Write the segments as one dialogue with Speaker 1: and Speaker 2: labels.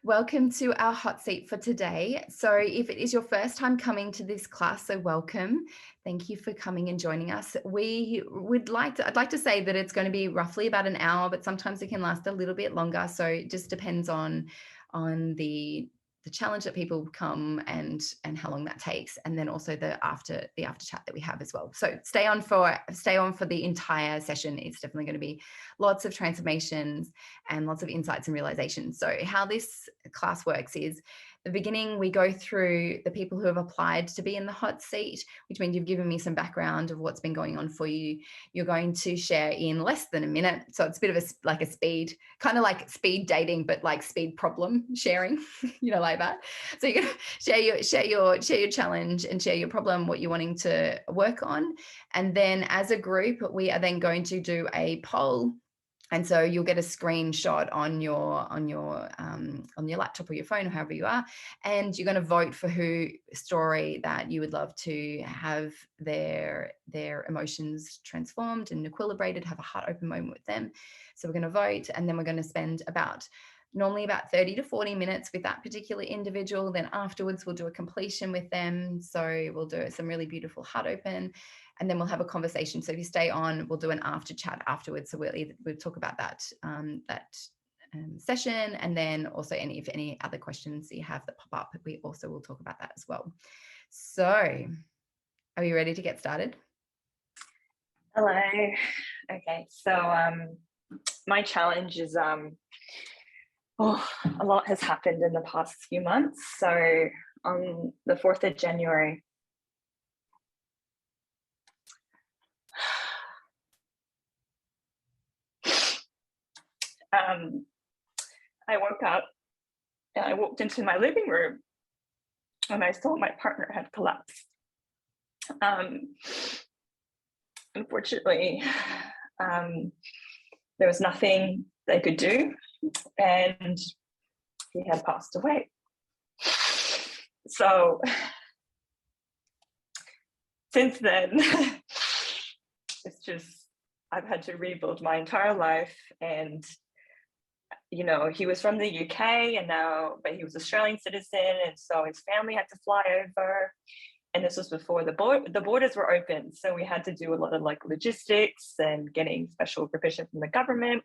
Speaker 1: Welcome to our hot seat for today. So if it is your first time coming to this class, so welcome. Thank you for coming and joining us. I'd like to say that it's going to be roughly about an hour, but sometimes it can last a little bit longer. So it just depends on the challenge that people come and how long that takes, and then also the after chat that we have as well. So stay on for the entire session. It's definitely going to be lots of transformations and lots of insights and realizations. So how this class works is, the beginning, we go through the people who have applied to be in the hot seat, which means you've given me some background of what's been going on for you. You're going to share in less than a minute. So it's a bit of a speed, kind of like speed dating, but like speed problem sharing, like that. So you're going to share your challenge and share your problem, what you're wanting to work on. And then as a group, we are then going to do a poll. And so you'll get a screenshot on your laptop or your phone or however you are, and you're going to vote for who story that you would love to have their emotions transformed and equilibrated, have a heart open moment with them. So we're going to vote, and then we're going to spend normally about 30 to 40 minutes with that particular individual. Then afterwards, we'll do a completion with them. So we'll do some really beautiful heart open, and then we'll have a conversation. So if you stay on, we'll do an after chat afterwards. So we'll talk about that session, and then also any other questions that you have that pop up, we also will talk about that as well. So are you ready to get started?
Speaker 2: Hello. Okay, so my challenge is a lot has happened in the past few months. So on the 4th of January, I woke up and I walked into my living room and I saw my partner had collapsed. Unfortunately, there was nothing they could do, and he had passed away. So since then, it's just, I've had to rebuild my entire life. And he was from the UK but he was Australian citizen, and so his family had to fly over, and this was before the borders were open, so we had to do a lot of logistics and getting special permission from the government.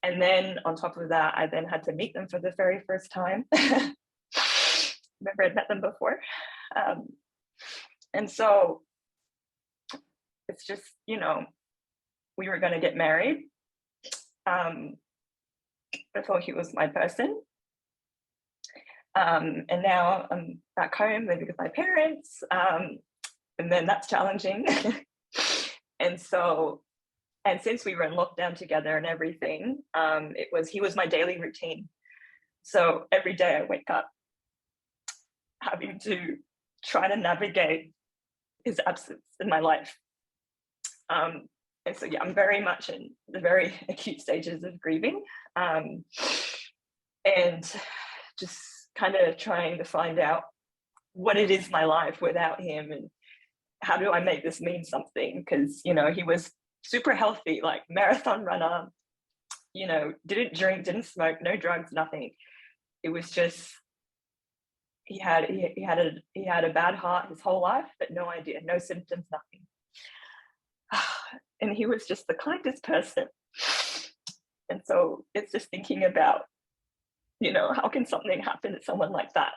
Speaker 2: And then on top of that, I then had to meet them for the very first time. Remember, I'd met them before. And so it's just, we were going to get married. I thought he was my person. And now I'm back home living with my parents. And then that's challenging. And since we were in lockdown together and everything, he was my daily routine. So every day I wake up having to try to navigate his absence in my life. And so, yeah, I'm very much in the very acute stages of grieving, and just kind of trying to find out what it is my life without him, and how do I make this mean something? Because, he was super healthy, like marathon runner, didn't drink, didn't smoke, no drugs, nothing. It was just, he had a bad heart his whole life, but no idea, no symptoms, nothing. And he was just the kindest person. And so it's just thinking about, how can something happen to someone like that?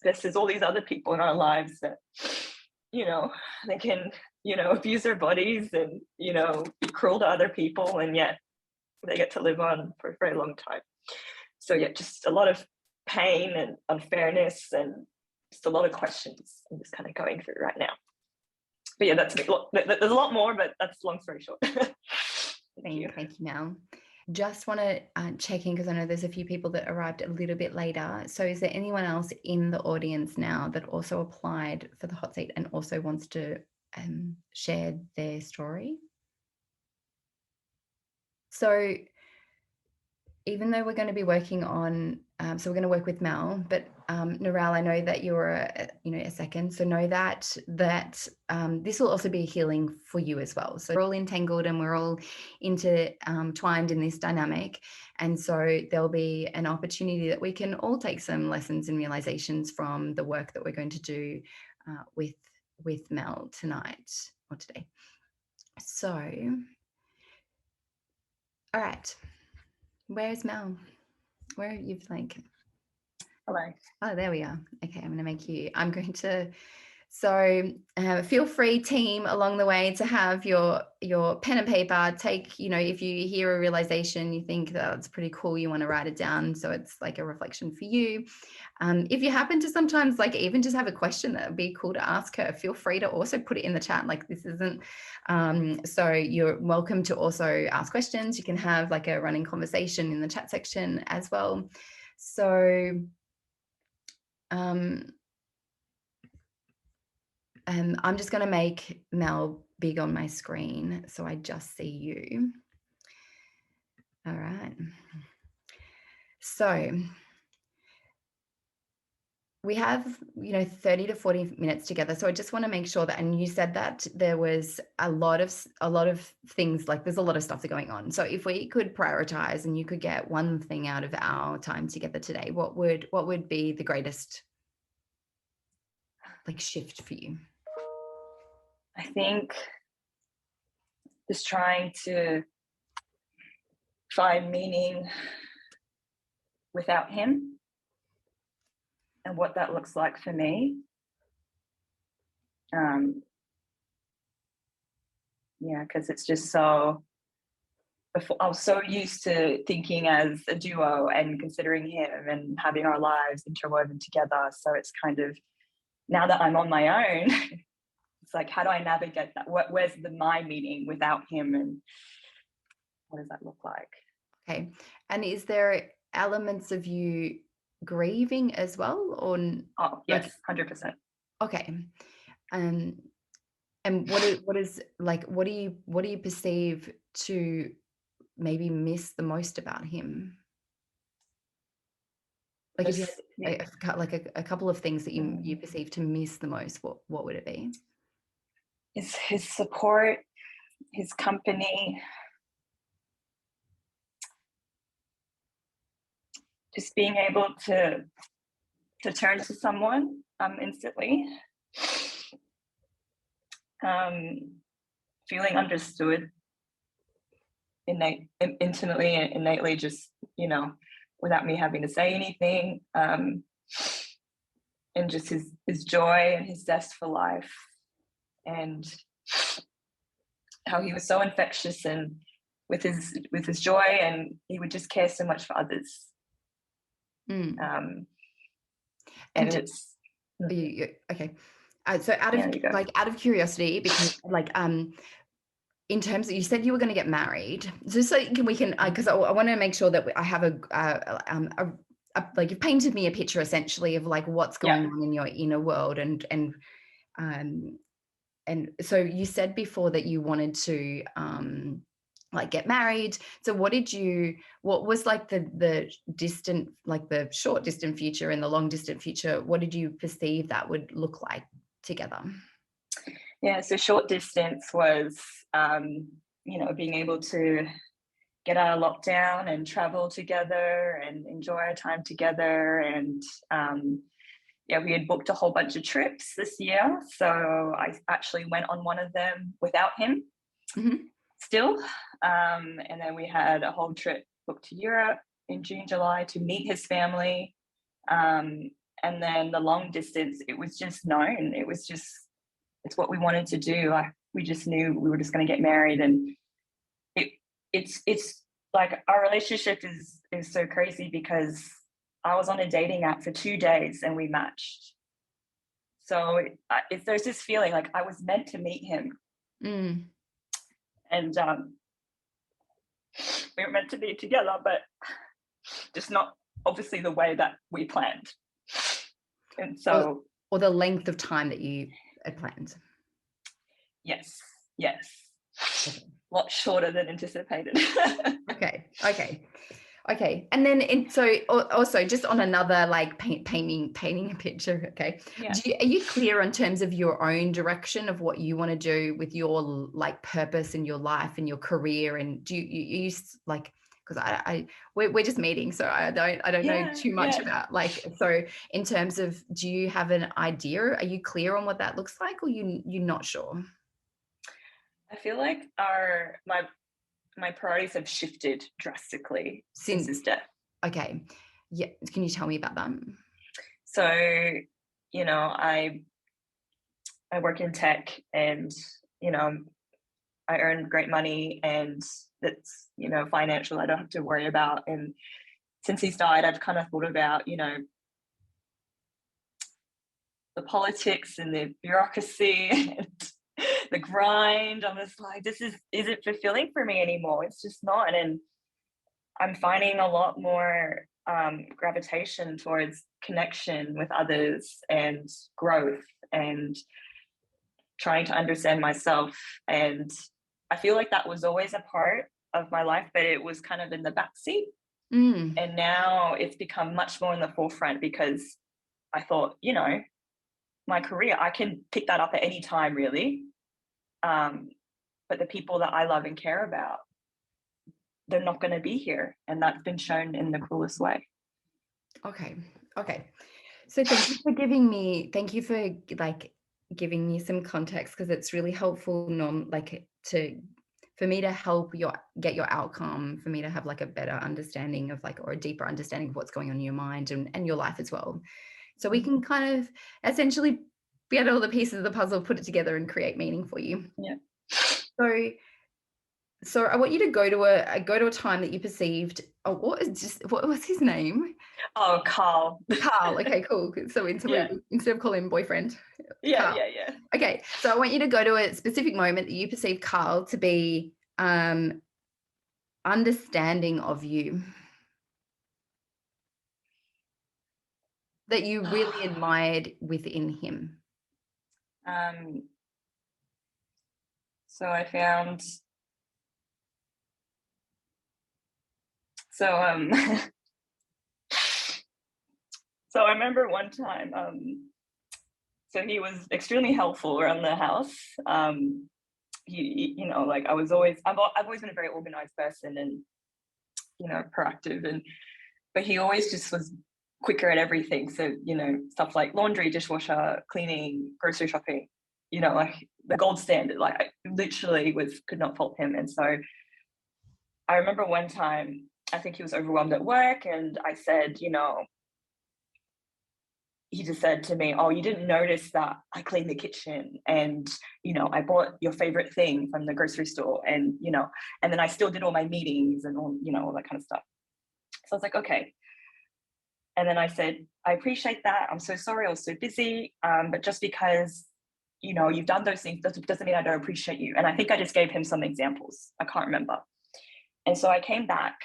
Speaker 2: There's all these other people in our lives that, they can, abuse their bodies and, be cruel to other people, and yet they get to live on for a very long time. So yeah, just a lot of pain and unfairness, and just a lot of questions I'm just kind of going through right now. But yeah, that's me. There's a lot more, but that's long story short. Thank you,
Speaker 1: Mel. Just want to check in, because I know there's a few people that arrived a little bit later. So is there anyone else in the audience now that also applied for the hot seat and also wants to share their story? So even though we're going to be working on, so we're going to work with Mel, but Narelle, I know that you're a second, so know that this will also be healing for you as well. So we're all entangled and we're all intertwined in this dynamic, and so there'll be an opportunity that we can all take some lessons and realizations from the work that we're going to do with Mel tonight or today. So, all right, where's Mel? Where you've like,
Speaker 2: Hello.
Speaker 1: oh, there we are. Okay, I'm going to, so feel free, team, along the way to have your pen and paper. Take, if you hear a realization, you think that's pretty cool, you want to write it down so it's like a reflection for you. If you happen to sometimes like even just have a question that would be cool to ask her, feel free to also put it in the chat. Like this isn't, so you're welcome to also ask questions. You can have like a running conversation in the chat section as well. So I'm just going to make Mel big on my screen so I just see you. All right. So we have, 30 to 40 minutes together. So I just want to make sure that, and you said that there was a lot of things, like there's a lot of stuff going on. So if we could prioritize and you could get one thing out of our time together today, what would be the greatest like shift for you?
Speaker 2: I think just trying to find meaning without him and what that looks like for me. Because it's just so, before I was so used to thinking as a duo and considering him and having our lives interwoven together. So it's kind of, now that I'm on my own, it's like, how do I navigate that? Where's my meaning without him, and what does that look like?
Speaker 1: Okay. And is there elements of you grieving as well, or?
Speaker 2: Oh yes, 100%.
Speaker 1: Okay. And what do you perceive to maybe miss the most about him? Like if you had a couple of things that you perceive to miss the most, what would it be?
Speaker 2: His support, his company, just being able to turn to someone instantly, feeling understood intimately and innately, just without me having to say anything, and just his joy and his zest for life, and how he was so infectious and with his joy, and he would just care so much for others.
Speaker 1: And
Speaker 2: it's
Speaker 1: okay. So out of curiosity, because in terms of, you said you were going to get married, just so we can, because I want to make sure that I have like you've painted me a picture essentially of like what's going on in your inner world, and so you said before that you wanted to like get married. So what was like the distant, like the short distant future and the long distant future, what did you perceive that would look like together?
Speaker 2: So short distance was being able to get out of lockdown and travel together and enjoy our time together. And we had booked a whole bunch of trips this year, so I actually went on one of them without him. Still, and then we had a whole trip booked to Europe in June, July to meet his family, and then the long distance, it was just known, it's what we wanted to do. We just knew we were just going to get married, and it's like our relationship is so crazy because I was on a dating app for 2 days and we matched. So there's this feeling like I was meant to meet him. And we were meant to be together, but just not obviously the way that we planned. And so,
Speaker 1: or the length of time that you had planned.
Speaker 2: Yes. Okay. A lot shorter than anticipated.
Speaker 1: Okay. Okay. And then also just on another like painting a picture. Okay.
Speaker 2: Yeah.
Speaker 1: Are you clear in terms of your own direction of what you want to do with your like purpose in your life and your career? And do you like, because we're just meeting, so I don't know
Speaker 2: Yeah,
Speaker 1: too much
Speaker 2: yeah.
Speaker 1: about like, so in terms of, do you have an idea? Are you clear on what that looks like, or you're not sure?
Speaker 2: I feel like my priorities have shifted drastically since his death.
Speaker 1: Okay. Yeah. Can you tell me about that?
Speaker 2: So, I work in tech, and I earn great money, and it's financial. I don't have to worry about. And since he's died, I've kind of thought about the politics and the bureaucracy and the grind. I'm just like, is it fulfilling for me anymore? It's just not. And I'm finding a lot more gravitation towards connection with others and growth and trying to understand myself. And I feel like that was always a part of my life, but it was kind of in the backseat. And now it's become much more in the forefront, because I thought, my career, I can pick that up at any time, really. But the people that I love and care about, they're not going to be here. And that's been shown in the cruelest way.
Speaker 1: Okay. So thank you for like giving me some context, because it's really helpful, for me to help get your outcome, for me to have like a better understanding of like, or a deeper understanding of what's going on in your mind and your life as well. So we can kind of essentially get all the pieces of the puzzle, put it together and create meaning for you.
Speaker 2: Yeah.
Speaker 1: So I want you to go to a time that you perceived. Oh, what was his name?
Speaker 2: Oh, Carl.
Speaker 1: Carl. Okay, cool. So
Speaker 2: Yeah.
Speaker 1: instead of calling him boyfriend,
Speaker 2: Yeah,
Speaker 1: Carl.
Speaker 2: yeah.
Speaker 1: Okay, so I want you to go to a specific moment that you perceive Carl to be understanding of you, that you really admired within him.
Speaker 2: So I found, so so I remember one time, so he was extremely helpful around the house. Like I've always been a very organized person, and proactive, but he always just was quicker at everything. So stuff like laundry, dishwasher, cleaning, grocery shopping, like the gold standard. Like I literally could not fault him. And so I remember one time, I think he was overwhelmed at work, and I said, he just said to me, "Oh, you didn't notice that I cleaned the kitchen, and I bought your favorite thing from the grocery store, and and then I still did all my meetings and all that kind of stuff." So I was like, okay. And then I said, "I appreciate that. I'm so sorry. I was so busy. But just because you've done those things doesn't mean I don't appreciate you." And I think I just gave him some examples. I can't remember. And so I came back.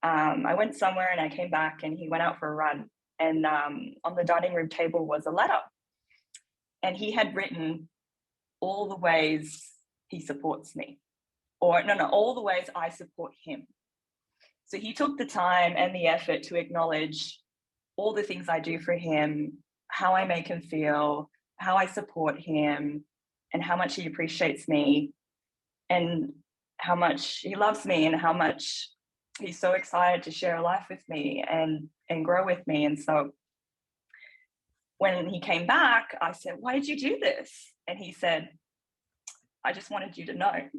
Speaker 2: I went somewhere and I came back, and he went out for a run. And on the dining room table was a letter. And he had written all the ways he supports me. Or no, all the ways I support him. So he took the time and the effort to acknowledge all the things I do for him, how I make him feel, how I support him, and how much he appreciates me, and how much he loves me, and how much he's so excited to share a life with me and grow with me. And so when he came back, I said, "Why did you do this?" And he said, "I just wanted you to know."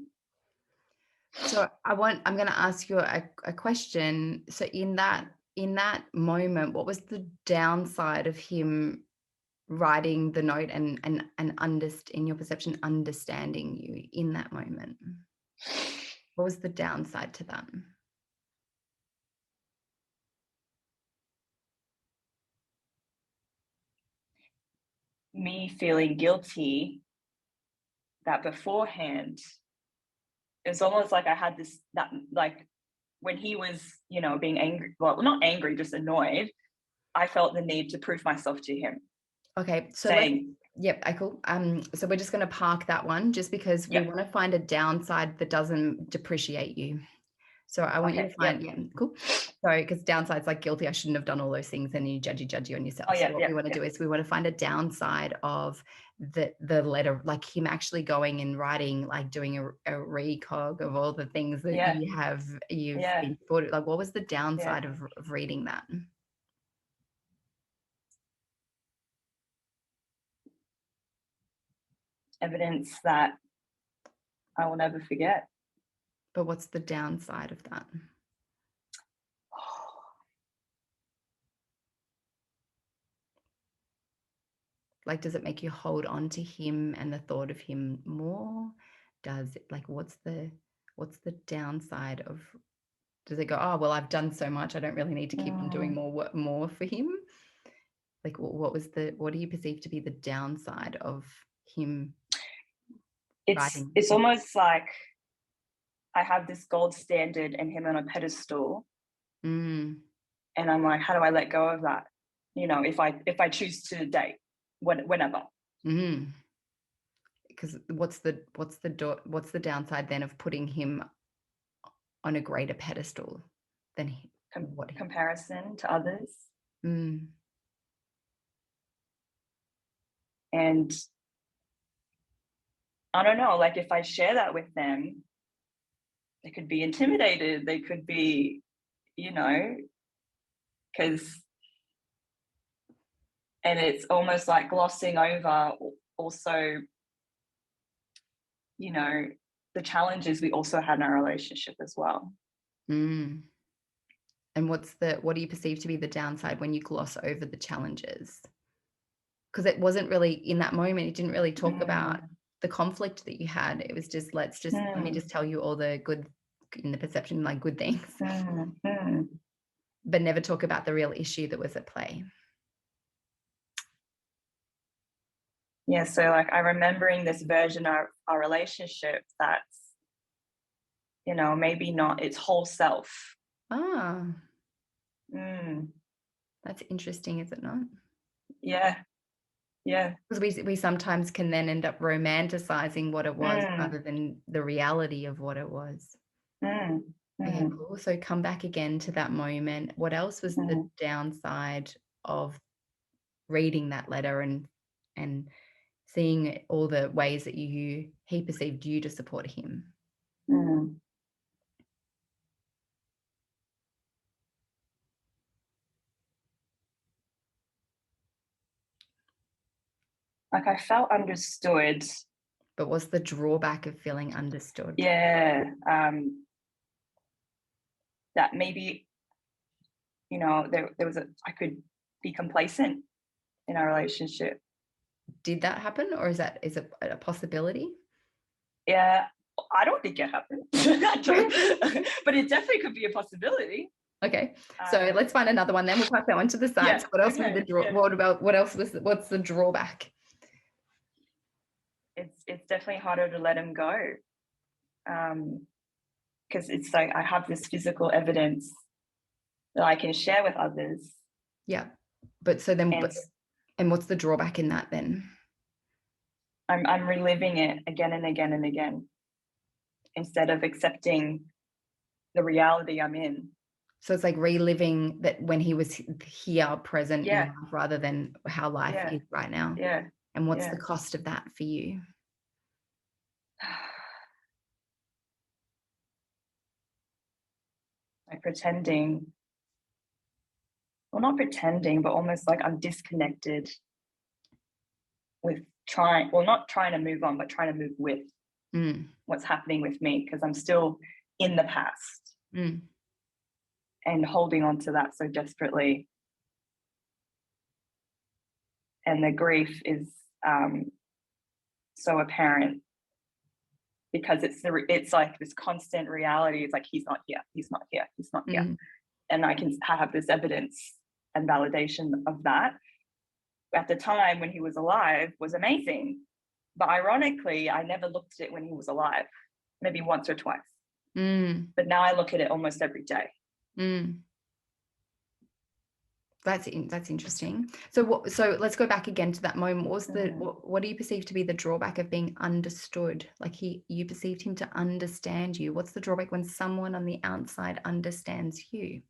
Speaker 1: So I'm going to ask you a question. So in that moment, what was the downside of him writing the note and in your perception, understanding you in that moment? What was the downside to that?
Speaker 2: Me feeling guilty that beforehand, it's almost like I had that like when he was, being angry, well, not angry, just annoyed, I felt the need to prove myself to him.
Speaker 1: Okay, so cool. So we're just going to park that one, just because we want to find a downside that doesn't depreciate you. So I want you
Speaker 2: Okay.
Speaker 1: to find, yeah, cool. Sorry, because downside's like guilty. I shouldn't have done all those things, and you judgy on yourself.
Speaker 2: Oh
Speaker 1: So
Speaker 2: yeah,
Speaker 1: what
Speaker 2: yeah,
Speaker 1: we want to
Speaker 2: yeah.
Speaker 1: do is we want to find a downside of the letter, like him actually going and writing, like doing a recog of all the things that
Speaker 2: Yeah,
Speaker 1: you've
Speaker 2: yeah,
Speaker 1: been thought. Like, what was the
Speaker 2: yeah.
Speaker 1: downside of reading that?
Speaker 2: Evidence that I will never forget.
Speaker 1: But what's the downside of that? Like, does it make you hold on to him and the thought of him more? Does it, like, what's the downside of, does it go, oh, well, I've done so much, I don't really need to keep on doing more for him? Like, what do you perceive to be the downside of him writing?
Speaker 2: It's almost like I have this gold standard and him on a pedestal,
Speaker 1: Mm,
Speaker 2: and I'm like, how do I let go of that? You know, if I choose to date, whenever.
Speaker 1: mm. Because what's the downside then of putting him on a greater pedestal than what he?
Speaker 2: Comparison to others.
Speaker 1: Mm,
Speaker 2: And I don't know, like if I share that with them, they could be intimidated. They could be, you know, because, and it's almost like glossing over also, you know, the challenges we also had in our relationship as well.
Speaker 1: mm. And what do you perceive to be the downside when you gloss over the challenges? Because it wasn't really in that moment, it didn't really talk about the conflict that you had. It was just, let me just tell you all the good, in the perception, like good things, but never talk about the real issue that was at play.
Speaker 2: Yeah, so like I'm remembering this version of our relationship that's, you know, maybe not its whole self.
Speaker 1: Ah,
Speaker 2: Mm,
Speaker 1: that's interesting, is it not?
Speaker 2: yeah, yeah.
Speaker 1: Because we sometimes can then end up romanticizing what it was
Speaker 2: Mm,
Speaker 1: rather than the reality of what it was.
Speaker 2: mm,
Speaker 1: Okay,
Speaker 2: mm,
Speaker 1: cool. So come back again to that moment. What else was the
Speaker 2: mm,
Speaker 1: downside of reading that letter and seeing all the ways that he perceived you to support him?
Speaker 2: mm. Like I felt understood.
Speaker 1: But what's the drawback of feeling understood?
Speaker 2: Yeah. That maybe, you know, there was I could be complacent in our relationship.
Speaker 1: Did that happen, or is it a possibility?
Speaker 2: Yeah, I don't think it happened. But it definitely could be a possibility.
Speaker 1: Okay, so let's find another one then. We'll pass that one to the side.
Speaker 2: Yeah,
Speaker 1: So what else would be
Speaker 2: okay,
Speaker 1: the draw?
Speaker 2: yeah.
Speaker 1: What's the drawback?
Speaker 2: It's definitely harder to let him go. Because it's like I have this physical evidence that I can share with others.
Speaker 1: Yeah, but so then,
Speaker 2: And
Speaker 1: and what's the drawback in that then?
Speaker 2: I'm reliving it again and again and again instead of accepting the reality I'm in.
Speaker 1: So it's like reliving that when he was here, present in
Speaker 2: Yeah,
Speaker 1: life, rather than how life
Speaker 2: yeah,
Speaker 1: is right now.
Speaker 2: yeah,
Speaker 1: And what's
Speaker 2: yeah.
Speaker 1: the cost of that for you?
Speaker 2: Like pretending, well, not pretending, but almost like I'm disconnected with trying, well, not trying to move on, but trying to move with what's happening with me because I'm still in the past and holding on to that so desperately. And the grief is so apparent because it's like this constant reality. It's like he's not here, he's not here, he's not here, and I can have this evidence and validation of that. At the time when he was alive was amazing, but ironically, I never looked at it when he was alive, maybe once or twice. But now I look at it almost every day.
Speaker 1: That's interesting. So let's go back again to that moment. What was what do you perceive to be the drawback of being understood? Like you perceived him to understand you. What's the drawback when someone on the outside understands you?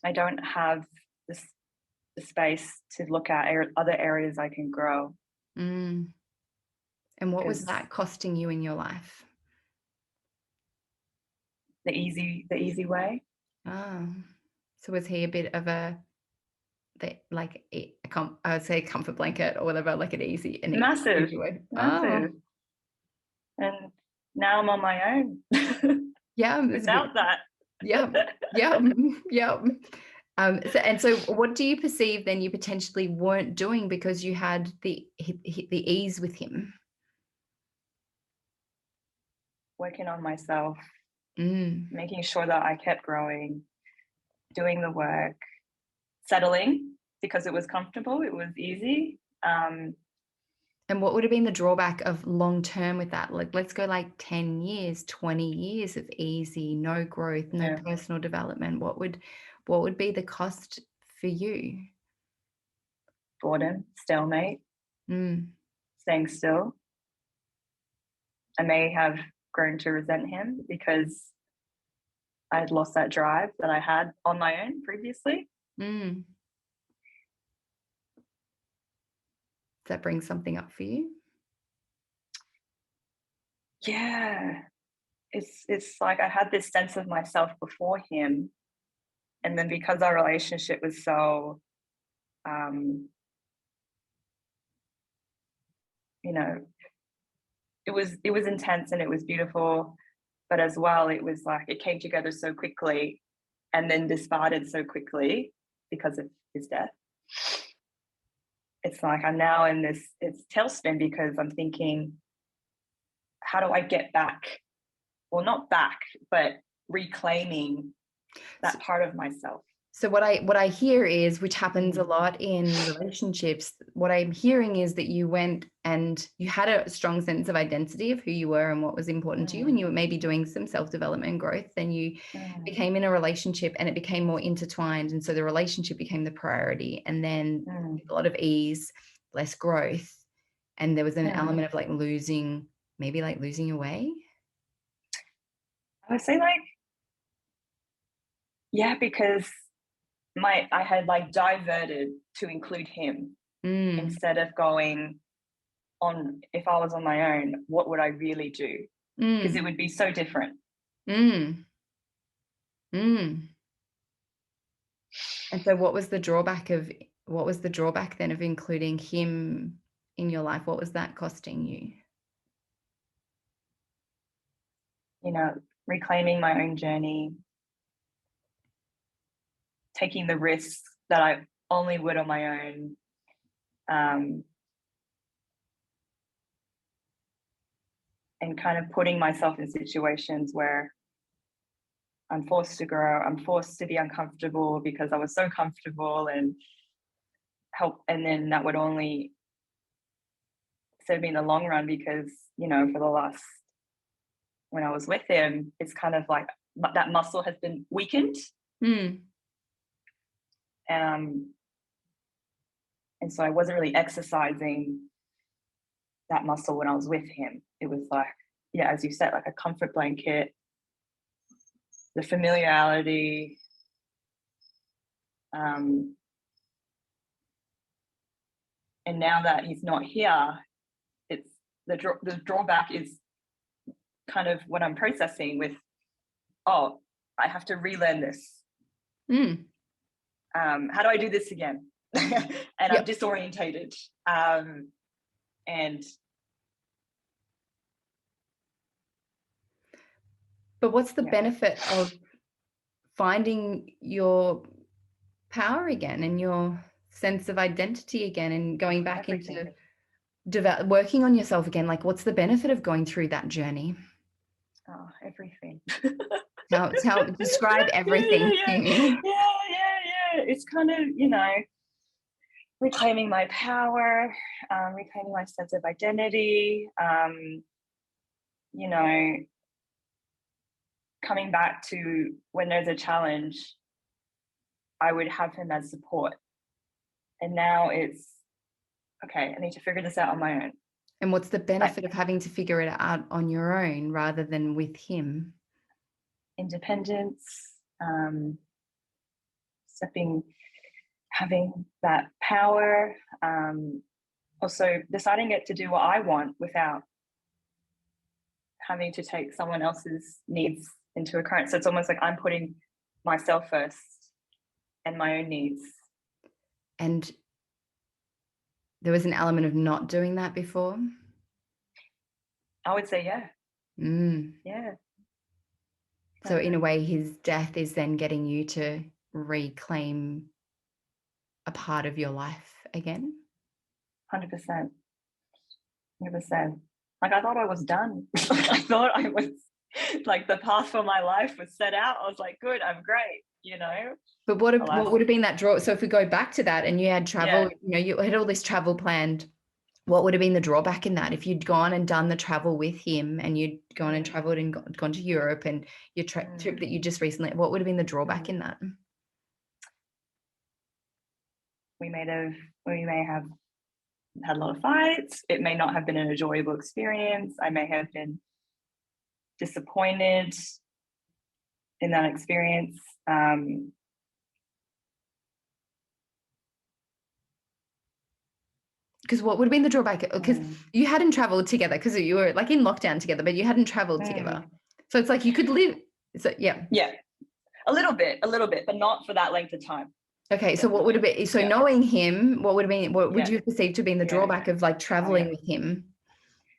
Speaker 2: I don't have the space to look at other areas I can grow.
Speaker 1: Mm. And what was
Speaker 2: Because
Speaker 1: that costing you in your life?
Speaker 2: the easy way.
Speaker 1: Oh, so was he a bit of I would say comfort blanket or whatever, like an easy
Speaker 2: Massive,
Speaker 1: way. Oh,
Speaker 2: massive. And now I'm on my own
Speaker 1: yeah, it's a bit,
Speaker 2: without that.
Speaker 1: yeah, yeah, yeah. So what do you perceive then you potentially weren't doing because you had the ease with him?
Speaker 2: Working on myself,
Speaker 1: Mm.
Speaker 2: making sure that I kept growing, doing the work, settling because it was comfortable, it was easy.
Speaker 1: And what would have been the drawback of long term with that? Like, let's go like 10 years, 20 years of easy, no growth, no
Speaker 2: Yeah,
Speaker 1: personal development. What would be the cost for you?
Speaker 2: boredom, stalemate,
Speaker 1: Mm.
Speaker 2: staying still. I may have grown to resent him because I had lost that drive that I had on my own previously.
Speaker 1: Mm. Does that bring something up for you?
Speaker 2: Yeah, it's like I had this sense of myself before him, and then because our relationship was so, you know, it was intense and it was beautiful, but as well it was like it came together so quickly, and then discarded so quickly because of his death. It's like I'm now in this it's tailspin because I'm thinking, how do I get back? Well, not back, but reclaiming that part of myself.
Speaker 1: So what I hear is, which happens a
Speaker 2: Mm.
Speaker 1: lot in relationships, what I'm hearing is that you went and you had a strong sense of identity of who you were and what was important to you, and you were maybe doing some self-development and growth. Then you became in a relationship and it became more intertwined. And so the relationship became the priority. And then a lot of ease, less growth. And there was an element of like losing your way.
Speaker 2: I would say like, yeah, because I had like diverted to include him
Speaker 1: Mm,
Speaker 2: instead of going on, if I was on my own, what would I really do? Because it
Speaker 1: mm,
Speaker 2: would be so different.
Speaker 1: mm, mm. And so what was the drawback then of including him in your life? What was that costing you?
Speaker 2: You know, reclaiming my own journey, taking the risks that I only would on my own. And kind of putting myself in situations where I'm forced to grow, I'm forced to be uncomfortable because I was so comfortable and help. And then that would only serve me in the long run because, you know, for the last, when I was with him, it's kind of like that muscle has been weakened.
Speaker 1: Mm.
Speaker 2: And so I wasn't really exercising that muscle when I was with him. It was like, yeah, as you said, like a comfort blanket, the familiarity. And now that he's not here, it's the drawback is kind of what I'm processing with, oh, I have to relearn this.
Speaker 1: Mm.
Speaker 2: How do I do this again? And I'm
Speaker 1: Yep.
Speaker 2: disorientated. And
Speaker 1: But what's the benefit of finding your power again and your sense of identity again and going back
Speaker 2: everything.
Speaker 1: into working on yourself again? Like, what's the benefit of going through that journey?
Speaker 2: Oh, everything.
Speaker 1: Describe everything to me.
Speaker 2: Yeah. It's kind of, you know, reclaiming my power, reclaiming my sense of identity, you know, coming back to when there's a challenge, I would have him as support. And now it's, okay, I need to figure this out on my own.
Speaker 1: And what's the benefit of having to figure it out on your own rather than with him?
Speaker 2: Independence, having that power, also deciding to do what I want without having to take someone else's needs into account. So it's almost like I'm putting myself first and my own needs.
Speaker 1: And there was an element of not doing that before?
Speaker 2: I would say, yeah. Yeah.
Speaker 1: So in a way, his death is then getting you to reclaim a part of your life again?
Speaker 2: 100%. 100%. Like, I thought I was done. I thought I was, like, the path for my life was set out. I was like, good, I'm great, you know?
Speaker 1: But what would have been that draw? So if we go back to that and you had travel, you know, you had all this travel planned, what would have been the drawback in that? If you'd gone and done the travel with him and you'd gone and traveled and gone to Europe and your trip that you just recently, what would have been the drawback in that?
Speaker 2: We may have had a lot of fights. It may not have been an enjoyable experience. I may have been disappointed in that experience.
Speaker 1: Because what would have been the drawback? Because you hadn't traveled together, because you were like in lockdown together, but you hadn't traveled together. So it's like you could live. So yeah,
Speaker 2: a little bit, but not for that length of time.
Speaker 1: Okay, so what would have been? So knowing him, what would have been? What would you have perceived to be the drawback of like traveling with him?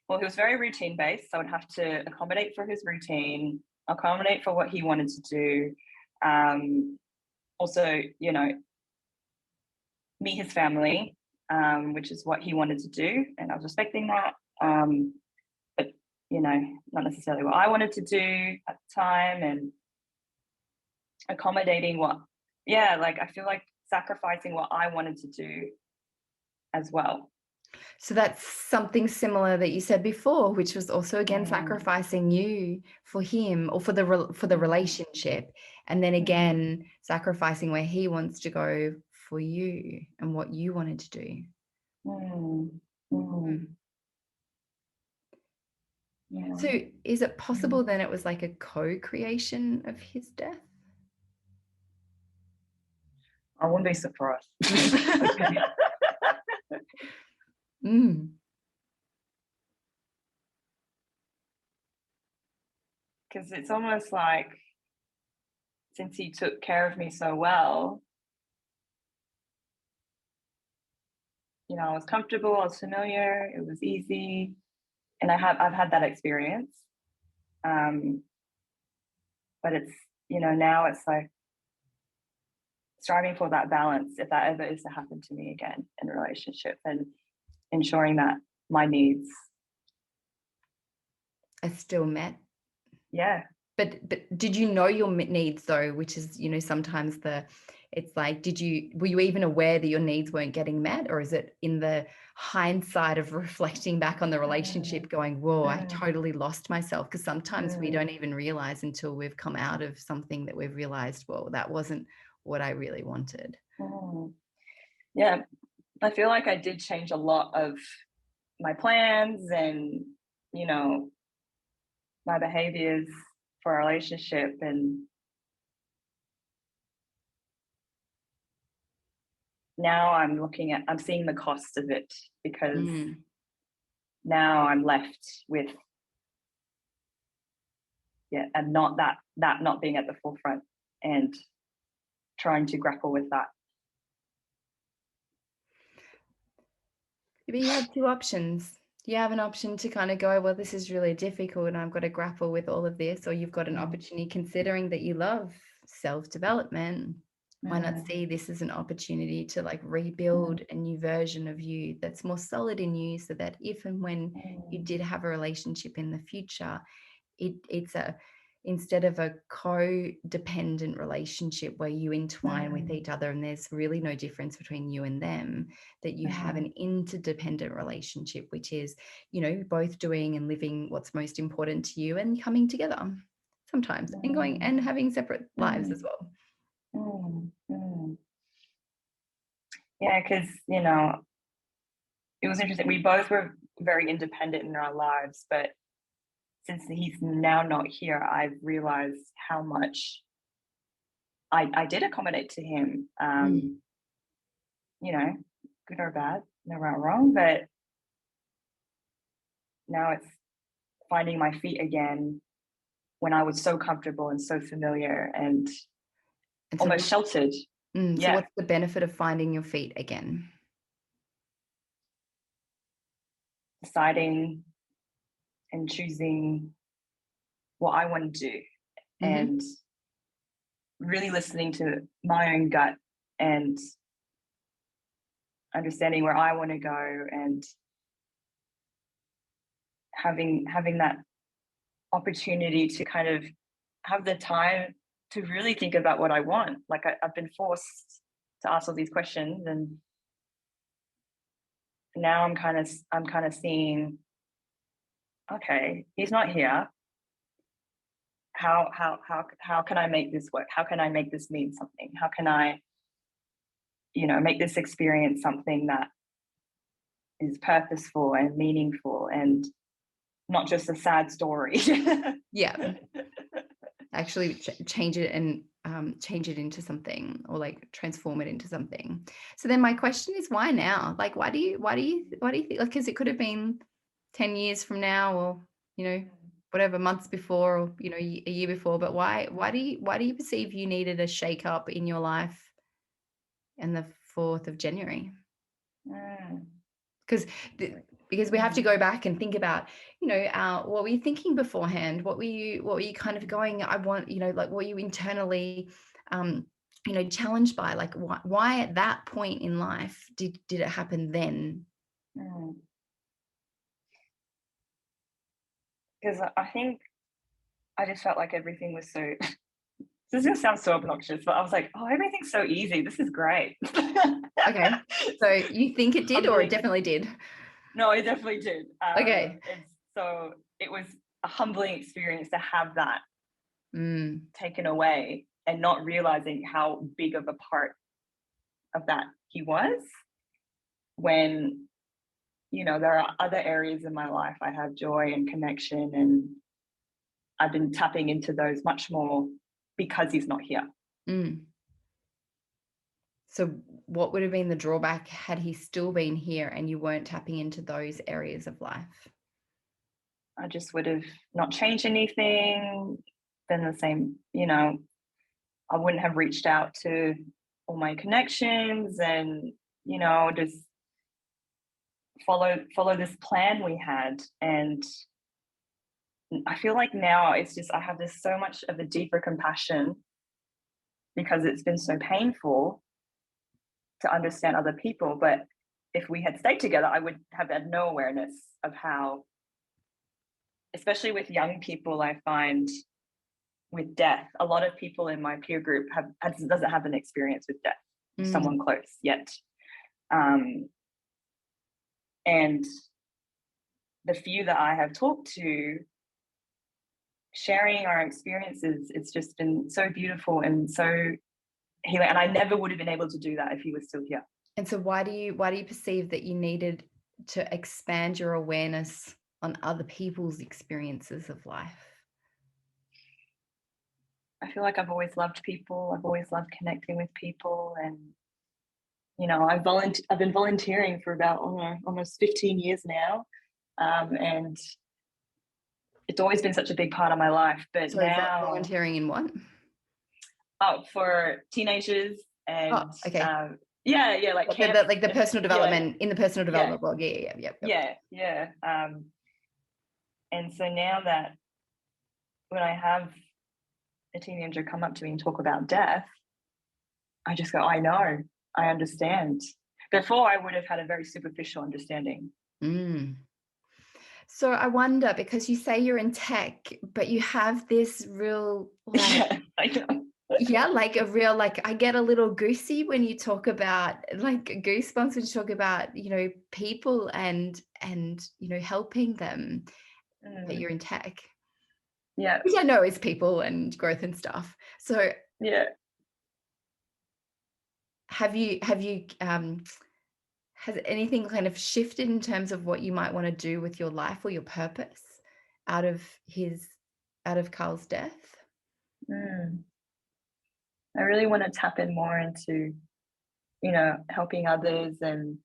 Speaker 2: Well, he was very routine based, so I would have to accommodate for his routine, accommodate for what he wanted to do. Also, you know, meet his family, which is what he wanted to do, and I was respecting that. But you know, not necessarily what I wanted to do at the time, and accommodating what, like I feel like sacrificing what I wanted to do as well.
Speaker 1: So that's something similar that you said before, which was also again sacrificing you for him or for the relationship, and then again sacrificing where he wants to go for you and what you wanted to do.
Speaker 2: Yeah.
Speaker 1: So is it possible then it was like a co-creation of his death?
Speaker 2: I wouldn't be surprised. Because it's almost like, since he took care of me so well, you know, I was comfortable, I was familiar, it was easy, and I've had that experience. But it's, you know, now it's like striving for that balance, if that ever is to happen to me again in a relationship, and ensuring that my needs
Speaker 1: are still met.
Speaker 2: Yeah.
Speaker 1: But did you know your needs though, which is, you know, sometimes it's like, were you even aware that your needs weren't getting met, or is it in the hindsight of reflecting back on the relationship going, whoa, I totally lost myself? Because sometimes we don't even realize until we've come out of something that we've realized, well, that wasn't what I really wanted.
Speaker 2: Yeah, I feel like I did change a lot of my plans and, you know, my behaviors for a relationship, and now I'm seeing the cost of it, because now I'm left with and not that not being at the forefront and trying to grapple with that.
Speaker 1: But you have two options. You have an option to kind of go, well, this is really difficult and I've got to grapple with all of this, or you've got an opportunity, considering that you love self-development. Why not see this as an opportunity to like rebuild a new version of you that's more solid in you, so that if and when you did have a relationship in the future, it's instead of a codependent relationship where you entwine with each other and there's really no difference between you and them, that you have an interdependent relationship, which is, you know, both doing and living what's most important to you and coming together sometimes and going and having separate lives as well.
Speaker 2: Yeah, because, you know, it was interesting. We both were very independent in our lives, but since he's now not here, I've realized how much I did accommodate to him. You know, good or bad, no right or wrong, but now it's finding my feet again when I was so comfortable and so familiar and
Speaker 1: so
Speaker 2: almost sheltered.
Speaker 1: So what's the benefit of finding your feet again?
Speaker 2: Deciding and choosing what I want to do and really listening to my own gut and understanding where I want to go and having that opportunity to kind of have the time to really think about what I want. Like I've been forced to ask all these questions, and now I'm kind of seeing, okay, he's not here. How can I make this work? How can I make this mean something? How can I, you know, make this experience something that is purposeful and meaningful and not just a sad story?
Speaker 1: Yeah. Actually change it and change it into something, or like transform it into something. So then my question is, why now? Like, why do you think, like, because it could have been 10 years from now, or, you know, whatever, months before, or, you know, a year before, but why do you perceive you needed a shake up in your life on the 4th of January? Because we have to go back and think about, you know, what were you thinking beforehand? What were you kind of going, I want, you know, like, what were you internally, you know, challenged by? Like, why at that point in life did it happen then?
Speaker 2: Because I think I just felt like everything was so, this is going to sound so obnoxious, but I was like, oh, everything's so easy. This is great.
Speaker 1: Okay. So you think it did, or it definitely did?
Speaker 2: No, it definitely did.
Speaker 1: Okay.
Speaker 2: So it was a humbling experience to have that taken away and not realizing how big of a part of that he was, when, you know, there are other areas in my life I have joy and connection, and I've been tapping into those much more because he's not here.
Speaker 1: So what would have been the drawback had he still been here and you weren't tapping into those areas of life?
Speaker 2: I just would have not changed anything, been the same, you know, I wouldn't have reached out to all my connections and, you know, just follow this plan we had. And I feel like now it's just, I have this so much of a deeper compassion because it's been so painful to understand other people. But if we had stayed together, I would have had no awareness of how, especially with young people, I find with death, a lot of people in my peer group doesn't have an experience with death, someone close yet. And the few that I have talked to, sharing our experiences, it's just been so beautiful and so healing. And I never would have been able to do that if he was still here.
Speaker 1: And so why do you perceive that you needed to expand your awareness on other people's experiences of life?
Speaker 2: I feel like I've always loved people. I've always loved connecting with people. And, you know, I've been volunteering for about almost 15 years now. And it's always been such a big part of my life. But
Speaker 1: Sorry,
Speaker 2: now
Speaker 1: volunteering in what?
Speaker 2: For teenagers and
Speaker 1: okay.
Speaker 2: Like
Speaker 1: the personal development, in the personal development blog.
Speaker 2: Yeah. And so now that when I have a teenager come up to me and talk about death, I just go, I know, I understand. Before I would have had a very superficial understanding.
Speaker 1: So I wonder, because you say you're in tech, but you have this real like,
Speaker 2: Yeah, I know.
Speaker 1: yeah, like a real, like I get a little goosey when you talk about, like goosebumps when you talk about, people and helping them, but you're in tech.
Speaker 2: Yeah,
Speaker 1: Which I know is people and growth and stuff. So
Speaker 2: yeah.
Speaker 1: has anything kind of shifted in terms of what you might want to do with your life or your purpose out of Carl's death?
Speaker 2: Mm. I really want to tap in more into, helping others. And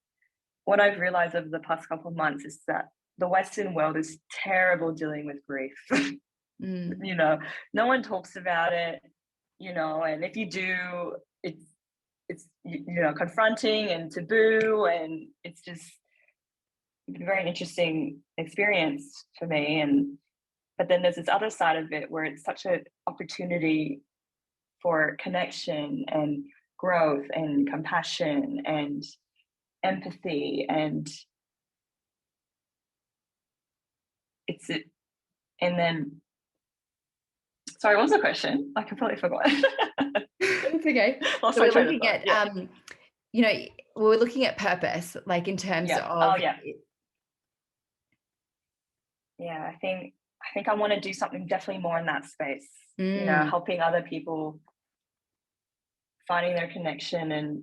Speaker 2: what I've realized over the past couple of months is that the Western world is terrible dealing with grief.
Speaker 1: Mm.
Speaker 2: No one talks about it, and if you do, it's confronting and taboo, and it's just a very interesting experience for me. And but then there's this other side of it where it's such an opportunity for connection and growth and compassion and empathy, and it's it. And then, sorry, what was the question? I completely forgot.
Speaker 1: It's okay.
Speaker 2: Lost
Speaker 1: So
Speaker 2: my
Speaker 1: we're
Speaker 2: train of
Speaker 1: looking
Speaker 2: thought.
Speaker 1: at,
Speaker 2: Yeah,
Speaker 1: we're looking at purpose, like in terms
Speaker 2: yeah. Oh,
Speaker 1: of,
Speaker 2: yeah, yeah. I think I want to do something definitely more in that space.
Speaker 1: mm,
Speaker 2: Helping other people, finding their connection, and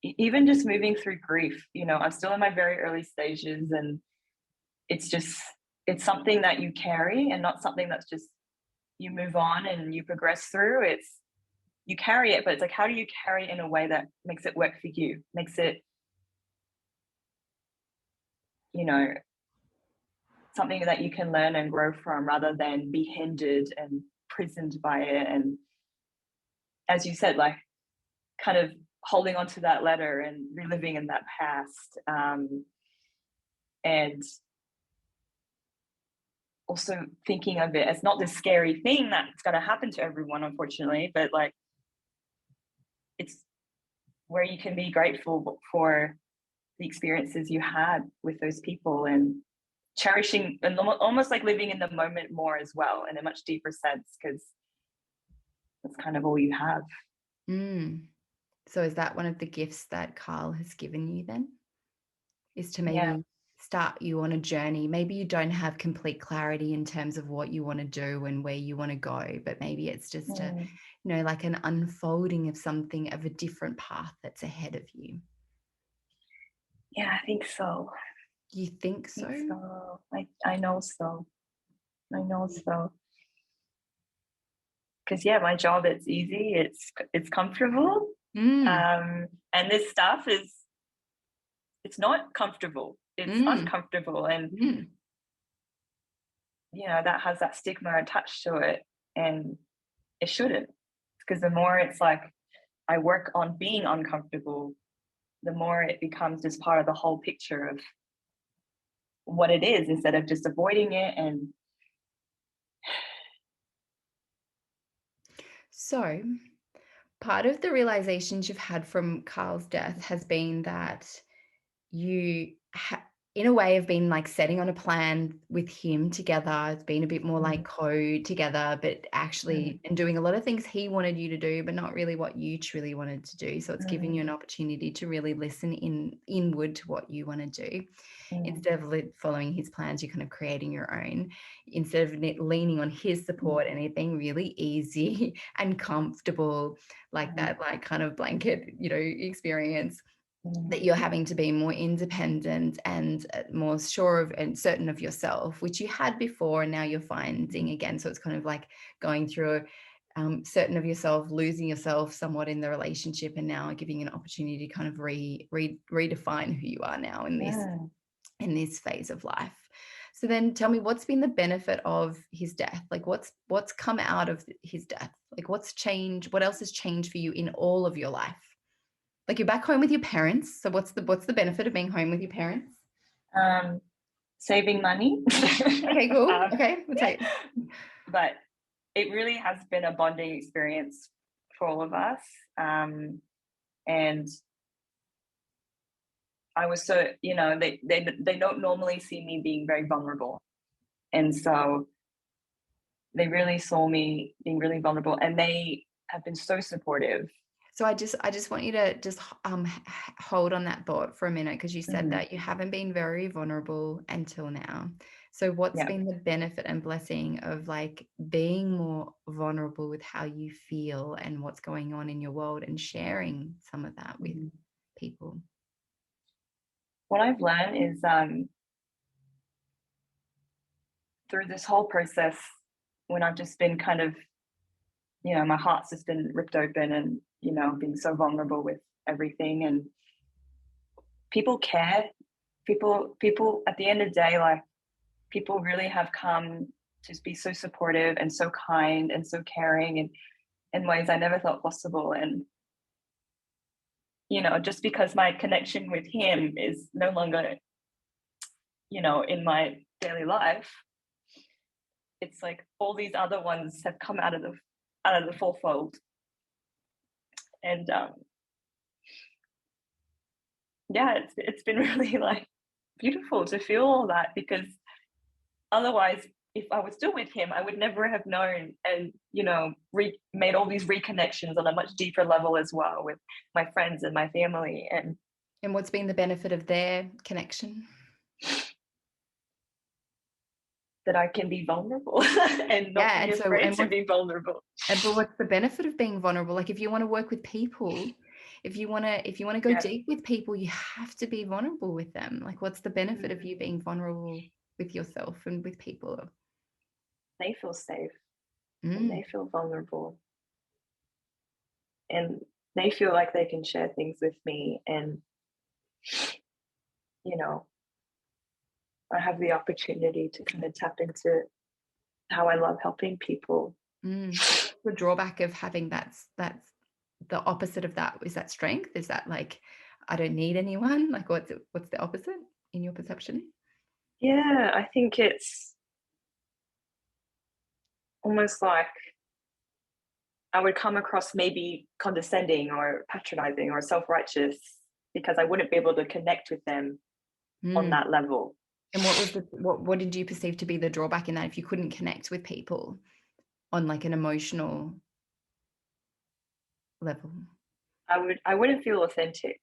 Speaker 2: even just moving through grief. I'm still in my very early stages, and it's just it's something that you carry, and not something that's just you move on and you progress through. It's you carry it, but it's like, how do you carry it in a way that makes it work for you, makes it you know something that you can learn and grow from, rather than be hindered and prisoned by it. And as you said, like, kind of holding on to that letter and reliving in that past, and also thinking of it as not this scary thing that's going to happen to everyone, unfortunately, but like, it's where you can be grateful for the experiences you had with those people, and cherishing, and almost like living in the moment more as well, in a much deeper sense, because that's kind of all you have.
Speaker 1: mm. So is that one of the gifts that Carl has given you then? Is to
Speaker 2: Yeah.
Speaker 1: maybe start you on a journey. Maybe you don't have complete clarity in terms of what you want to do and where you want to go, but maybe it's just
Speaker 2: Mm.
Speaker 1: like an unfolding of something, of a different path that's ahead of you.
Speaker 2: Yeah, I think so.
Speaker 1: You think
Speaker 2: I
Speaker 1: so?
Speaker 2: think so. I know so. I know so. Because yeah, my job, it's easy. It's comfortable.
Speaker 1: Mm,
Speaker 2: And this stuff it's not comfortable. It's
Speaker 1: mm,
Speaker 2: uncomfortable, and
Speaker 1: mm.
Speaker 2: that has that stigma attached to it, and it shouldn't. Because the more it's like I work on being uncomfortable, the more it becomes just part of the whole picture of what it is, instead of just avoiding it. And
Speaker 1: So part of the realizations you've had from Carl's death has been that you in a way have been like setting on a plan with him together. It's been a bit more like code together, but actually, and doing a lot of things he wanted you to do, but not really what you truly wanted to do. So it's giving you an opportunity to really listen inward to what you want to do. Instead of following his plans, you're kind of creating your own. Instead of leaning on his support, anything really easy and comfortable, like that, like kind of blanket, experience, that you're having to be more independent and more sure of and certain of yourself, which you had before, and now you're finding again. So it's kind of like going through certain of yourself, losing yourself somewhat in the relationship, and now giving you an opportunity to kind of redefine who you are now in this phase of life. So then tell me, what's been the benefit of his death? Like what's come out of his death? Like what's changed? What else has changed for you in all of your life? Like you're back home with your parents. So what's the benefit of being home with your parents?
Speaker 2: Saving money.
Speaker 1: Okay, cool. Okay, we'll take.
Speaker 2: But it really has been a bonding experience for all of us. And I was so, they don't normally see me being very vulnerable. And so they really saw me being really vulnerable, and they have been so supportive.
Speaker 1: So I just want you to just hold on that thought for a minute, because you said that you haven't been very vulnerable until now. So what's been the benefit and blessing of like being more vulnerable with how you feel and what's going on in your world, and sharing some of that with people?
Speaker 2: What I've learned is through this whole process, when I've just been kind of, my heart's just been ripped open, and, being so vulnerable with everything, and people care. People at the end of the day, like, people really have come to be so supportive and so kind and so caring, and in ways I never thought possible. And, just because my connection with him is no longer, in my daily life, it's like all these other ones have come out of the fourfold. And it's been really like beautiful to feel all that, because otherwise, if I was still with him, I would never have known and, made all these reconnections on a much deeper level as well with my friends and my family.
Speaker 1: And what's been the benefit of their connection?
Speaker 2: That I can be vulnerable and not be afraid to be vulnerable.
Speaker 1: But what's the benefit of being vulnerable? Like, if you want to work with people, if you want to go deep with people, you have to be vulnerable with them. Like, what's the benefit of you being vulnerable with yourself and with people?
Speaker 2: They feel safe. And they feel vulnerable. And they feel like they can share things with me. And, I have the opportunity to kind of tap into how I love helping people.
Speaker 1: The drawback of having that's the opposite of that. Is that strength? Is that like, I don't need anyone? Like, what's the opposite in your perception?
Speaker 2: Yeah, I think it's almost like I would come across maybe condescending or patronizing or self-righteous, because I wouldn't be able to connect with them on that level.
Speaker 1: And what did you perceive to be the drawback in that, if you couldn't connect with people on like an emotional level?
Speaker 2: I wouldn't feel authentic.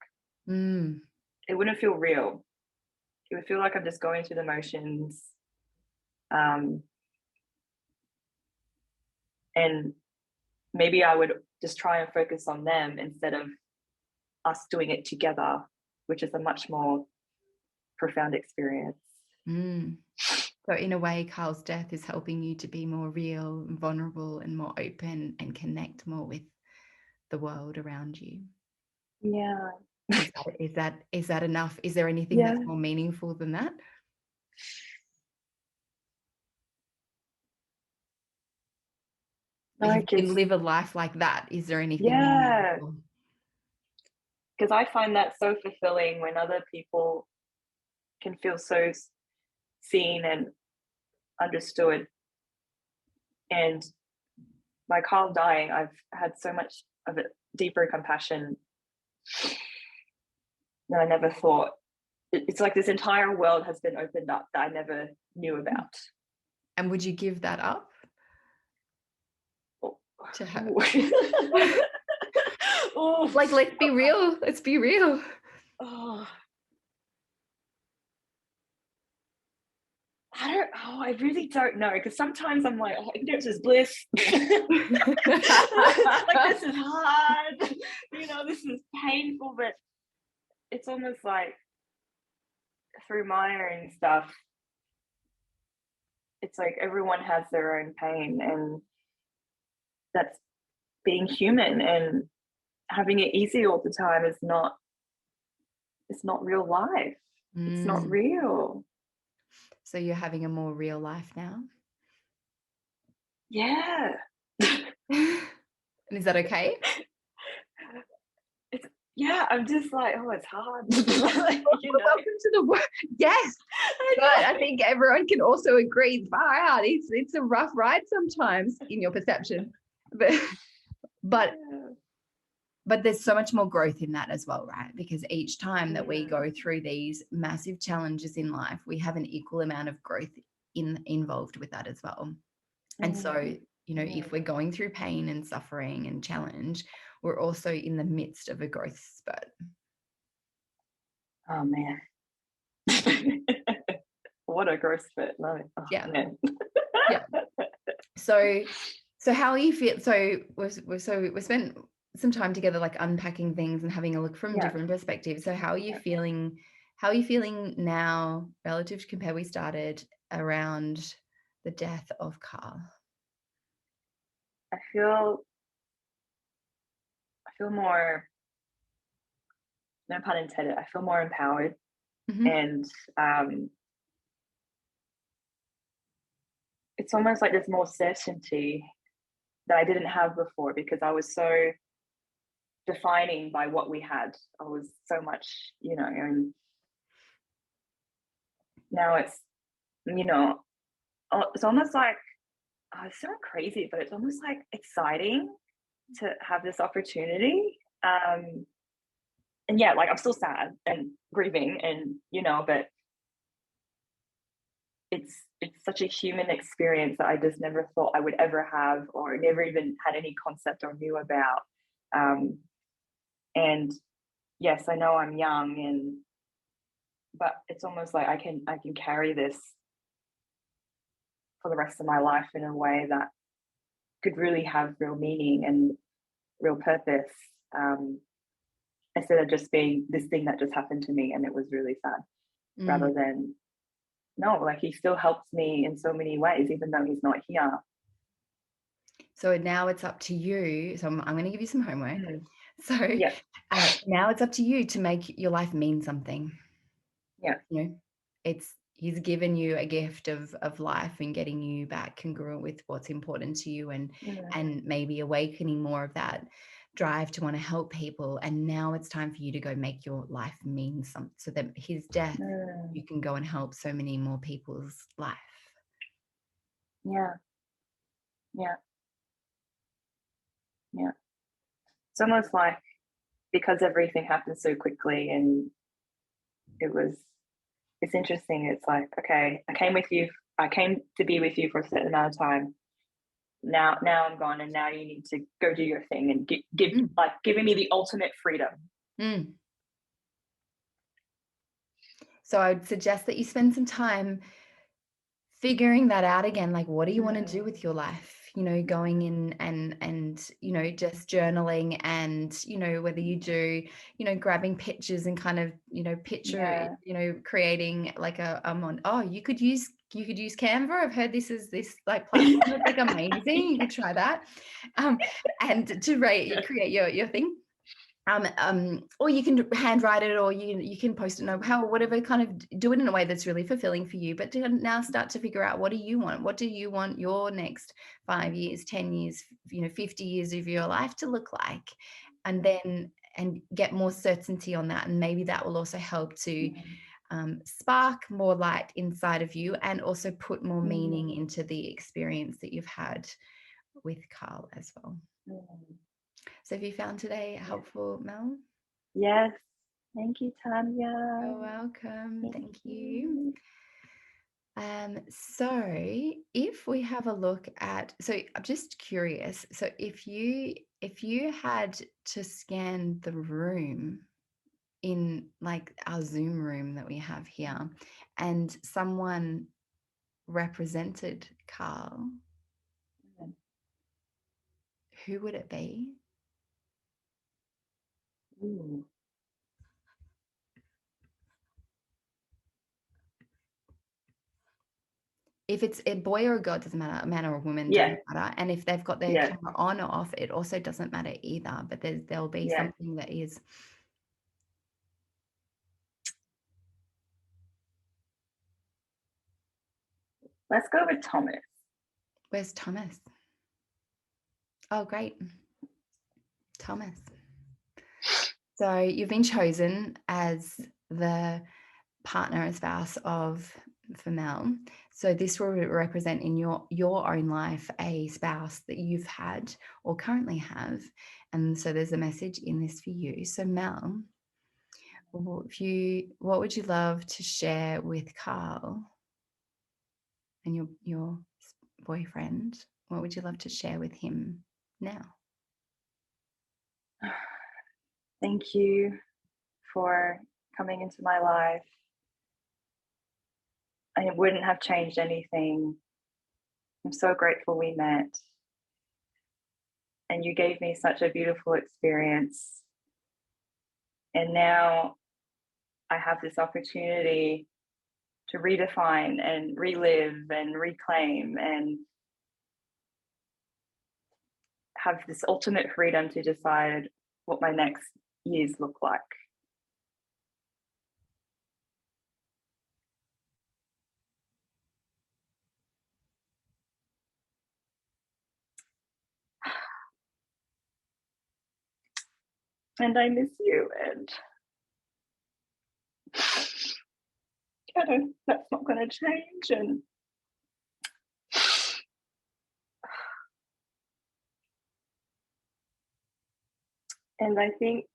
Speaker 1: It
Speaker 2: wouldn't feel real. It would feel like I'm just going through the motions. And maybe I would just try and focus on them instead of us doing it together, which is a much more profound experience.
Speaker 1: So in a way, Carl's death is helping you to be more real and vulnerable and more open and connect more with the world around you.
Speaker 2: Yeah.
Speaker 1: Is that enough? Is there anything that's more meaningful than that? Like, if you can live a life like that, is there anything meaningful?
Speaker 2: Because I find that so fulfilling when other people can feel so seen and understood. And by Carl dying, I've had so much of a deeper compassion that I never thought. It's like this entire world has been opened up that I never knew about.
Speaker 1: And would you give that up to her? Like, let's be real. Let's be real.
Speaker 2: I really don't know, because sometimes I'm like, ignorance is bliss. Like, this is hard, this is painful, but it's almost like through my own stuff, it's like everyone has their own pain, and that's being human, and having it easy all the time is not, it's not real life. It's not real.
Speaker 1: So you're having a more real life now?
Speaker 2: Yeah.
Speaker 1: And is that okay?
Speaker 2: I'm just like, it's hard.
Speaker 1: Welcome to the world. Yes. But I think everyone can also agree, far out. It's a rough ride sometimes in your perception. But but there's so much more growth in that as well, right? Because each time that we
Speaker 2: Mm.
Speaker 1: go through these massive challenges in life, we have an equal amount of growth involved with that as well. And so, you know, if we're going through pain and suffering and challenge, we're also in the midst of a growth spurt.
Speaker 2: Oh man. What a growth spurt. Oh,
Speaker 1: Yeah.
Speaker 2: man.
Speaker 1: Yeah. So how you feel? So we spent some time together, like unpacking things and having a look from different perspectives. So how are you feeling? How are you feeling now relative to compare we started around the death of Carl?
Speaker 2: I feel more, no pun intended, I feel more empowered.
Speaker 1: Mm-hmm.
Speaker 2: And it's almost like there's more certainty that I didn't have before, because I was so defining by what we had. I was so much, you know, and now it's, you know, it's almost like, it's so crazy, but it's almost like exciting to have this opportunity. And yeah, like I'm still sad and grieving, and you know, but it's such a human experience that I just never thought I would ever have, or never even had any concept or knew about. And yes, I know I'm young, and but it's almost like I can carry this for the rest of my life in a way that could really have real meaning and real purpose, instead of just being this thing that just happened to me and it was really sad. Rather than, no, like he still helps me in so many ways, even though he's not here.
Speaker 1: So now it's up to you. So I'm going to give you some homework. So
Speaker 2: Yeah,
Speaker 1: now it's up to you to make your life mean something.
Speaker 2: yeah,
Speaker 1: You know, he's given you a gift of life and getting you back congruent with what's important to you, and maybe awakening more of that drive to want to help people. And now it's time for you to go make your life mean something, so that his death, you can go and help so many more people's life.
Speaker 2: yeah, yeah, yeah. It's almost like, because everything happened so quickly, and it's interesting. It's like, okay, I came to be with you for a certain amount of time. Now I'm gone, and now you need to go do your thing and giving me the ultimate freedom.
Speaker 1: So I would suggest that you spend some time figuring that out again. Like, what do you want to do with your life? You know, going in and you know, just journaling, and you know, whether you do, you know, grabbing pictures and kind of, you know, you know, creating like you could use Canva. I've heard this like platform that's like amazing. You could try that, and to create your thing. Or you can handwrite it, or you can post it, whatever, kind of do it in a way that's really fulfilling for you. But to now start to figure out, what do you want? What do you want your next 5 years, 10 years, you know, 50 years of your life to look like? And get more certainty on that. And maybe that will also help to spark more light inside of you, and also put more meaning into the experience that you've had with Carl as well. So have you found today helpful, Mel?
Speaker 2: Yes. Thank you, Tanya.
Speaker 1: You're welcome. Thank you. So if we have a look at, so I'm just curious. So if you had to scan the room in like our Zoom room that we have here, and someone represented Carl, who would it be?
Speaker 2: Ooh.
Speaker 1: If it's a boy or a girl, doesn't matter. A man or a woman,
Speaker 2: Yeah.
Speaker 1: doesn't matter. And if they've got their camera on or off, it also doesn't matter either. But there'll be something that is.
Speaker 2: Let's go with Thomas.
Speaker 1: Where's Thomas? Oh, great. Thomas. So you've been chosen as the partner and spouse of for Mel. So this will represent in your own life a spouse that you've had or currently have. And so there's a message in this for you. So Mel, what would you love to share with Carl and your boyfriend? What would you love to share with him now?
Speaker 2: Thank you for coming into my life. I wouldn't have changed anything. I'm so grateful we met. And you gave me such a beautiful experience. And now I have this opportunity to redefine and relive and reclaim and have this ultimate freedom to decide what my next years look like. And I miss you, and that's not going to change. And I think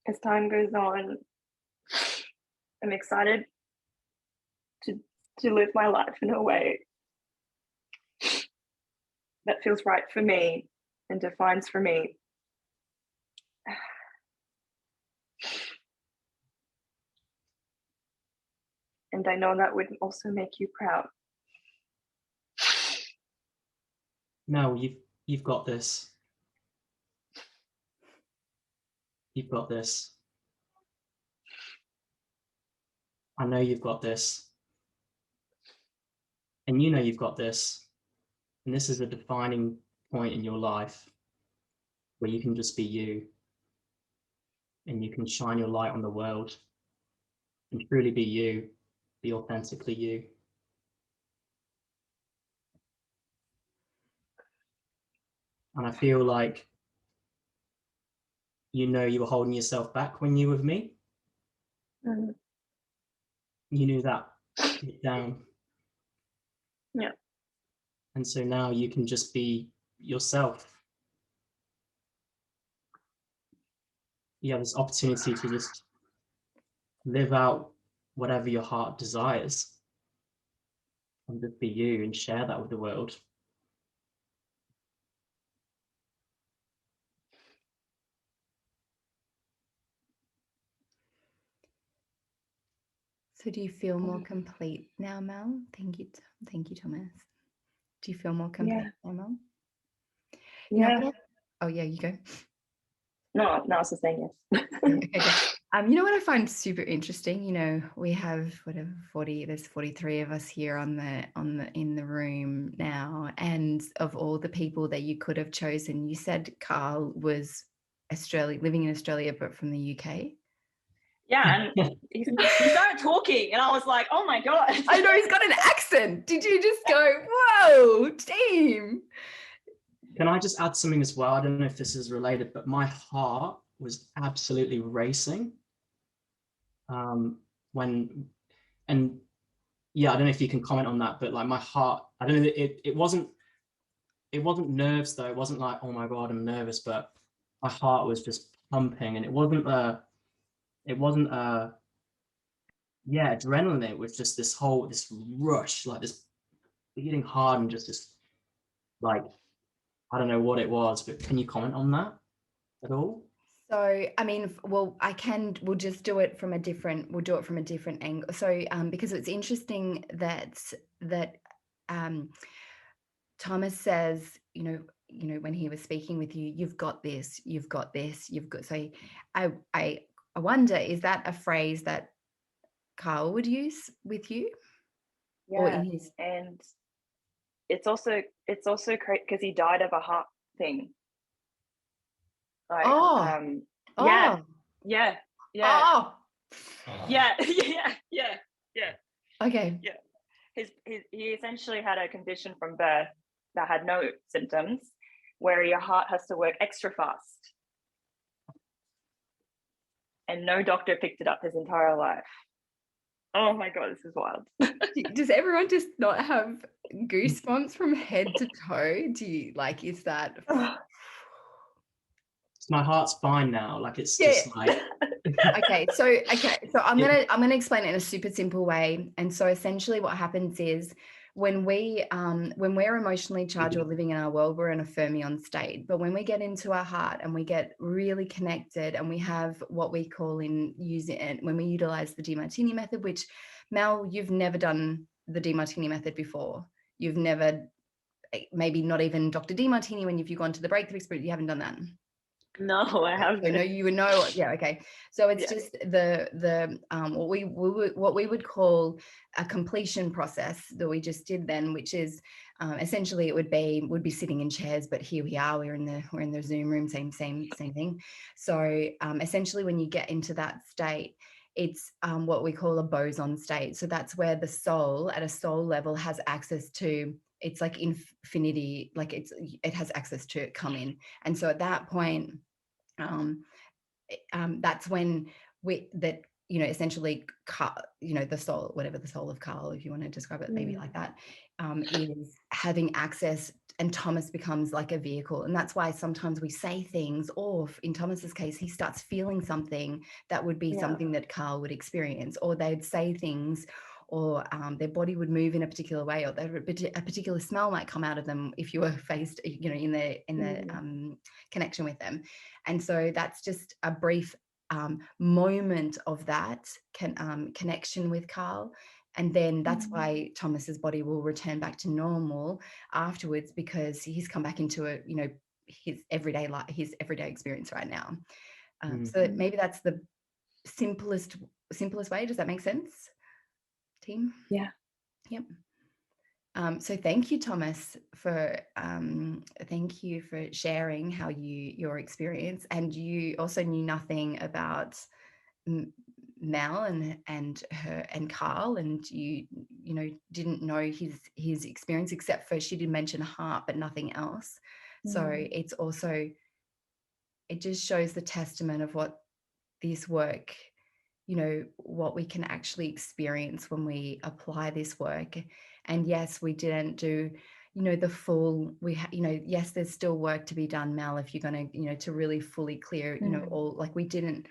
Speaker 2: as time goes on, I'm excited to live my life in a way that feels right for me and defines for me. And I know that would also make you proud.
Speaker 3: No, you've got this. You've got this. I know you've got this. And you know you've got this. And this is a defining point in your life where you can just be you. And you can shine your light on the world and truly be you, be authentically you. And I feel like, you know, you were holding yourself back when you were with me.
Speaker 2: Mm.
Speaker 3: You knew that deep down.
Speaker 2: Yeah.
Speaker 3: And so now you can just be yourself. You have this opportunity to just live out whatever your heart desires and just be you and share that with the world.
Speaker 1: So do you feel more complete now, Mel? Thank you, Thomas. Do you feel more complete now, Mel?
Speaker 2: Yeah.
Speaker 1: Oh yeah, you go.
Speaker 2: No, I was just saying yes.
Speaker 1: Okay. You know what I find super interesting? You know, we have whatever 40. There's 43 of us here in the room now, and of all the people that you could have chosen, you said Carl was living in Australia, but from the UK.
Speaker 2: Yeah, and he started talking, and I was like, "Oh my god!"
Speaker 1: I know he's got an accent. Did you just go, "Whoa, team"?
Speaker 3: Can I just add something as well? I don't know if this is related, but my heart was absolutely racing and yeah, I don't know if you can comment on that, but like my heart, I don't know, it wasn't nerves though. It wasn't like, oh my God, I'm nervous, but my heart was just pumping, and it wasn't adrenaline. It was just this rush, like this beating hard, and just this, like, I don't know what it was, but can you comment on that at all?
Speaker 1: So, I mean, well, we'll just do it from a different angle. So, because it's interesting that Thomas says, you know, when he was speaking with you, you've got this, so I wonder, is that a phrase that Carl would use with you?
Speaker 2: Yeah, or in his... and it's also great because he died of a heart thing. Like,
Speaker 1: oh.
Speaker 2: Yeah.
Speaker 1: Oh.
Speaker 2: Yeah.
Speaker 1: Okay.
Speaker 2: Yeah. He essentially had a condition from birth that had no symptoms, where your heart has to work extra fast. And no doctor picked it up his entire life. Oh my God, this is wild.
Speaker 1: Does everyone just not have goosebumps from head to toe? Do you like, is that?
Speaker 3: My heart's fine now. Like, it's
Speaker 1: Yeah.
Speaker 3: just like.
Speaker 1: Okay, so I'm gonna explain it in a super simple way. And so essentially what happens is when we're emotionally charged or living in our world, we're in a fermion state. But when we get into our heart and we get really connected and we have what we call when we utilize the Demartini method, which, Mel, you've never done the Demartini method before. You've never, maybe not even Dr. Demartini, when you've gone to the breakthrough experience, you haven't done that.
Speaker 2: No, I haven't.
Speaker 1: So no, you would know. Yeah, okay. So it's just the what we would call a completion process that we just did then, which is essentially it would be sitting in chairs, but here we are. We're in the Zoom room, same thing. So essentially, when you get into that state, it's what we call a boson state. So that's where the soul, at a soul level, has access to. It's like infinity, like it has access to come in, and so at that point. That's when essentially, the soul, whatever the soul of Carl, if you want to describe it maybe like that, is having access, and Thomas becomes like a vehicle. And that's why sometimes we say things, or in Thomas's case, he starts feeling something that would be something that Carl would experience, or they'd say things, or their body would move in a particular way, or a particular smell might come out of them if you were faced, in the connection with them. And so that's just a brief moment of that connection with Carl. And then that's why Thomas's body will return back to normal afterwards, because he's come back into his everyday life, his everyday experience right now. So maybe that's the simplest way. Does that make sense, team?
Speaker 2: Yeah.
Speaker 1: Yep. So thank you, Thomas, for sharing how your experience, and you also knew nothing about Mel and her and Carl, and you didn't know his experience, except for she did mention heart, but nothing else. So it's also, it just shows the testament of what this work, what we can actually experience when we apply this work. And yes, we didn't do, the full, yes, there's still work to be done, Mel, if you're going to, to really fully clear, all, like we didn't,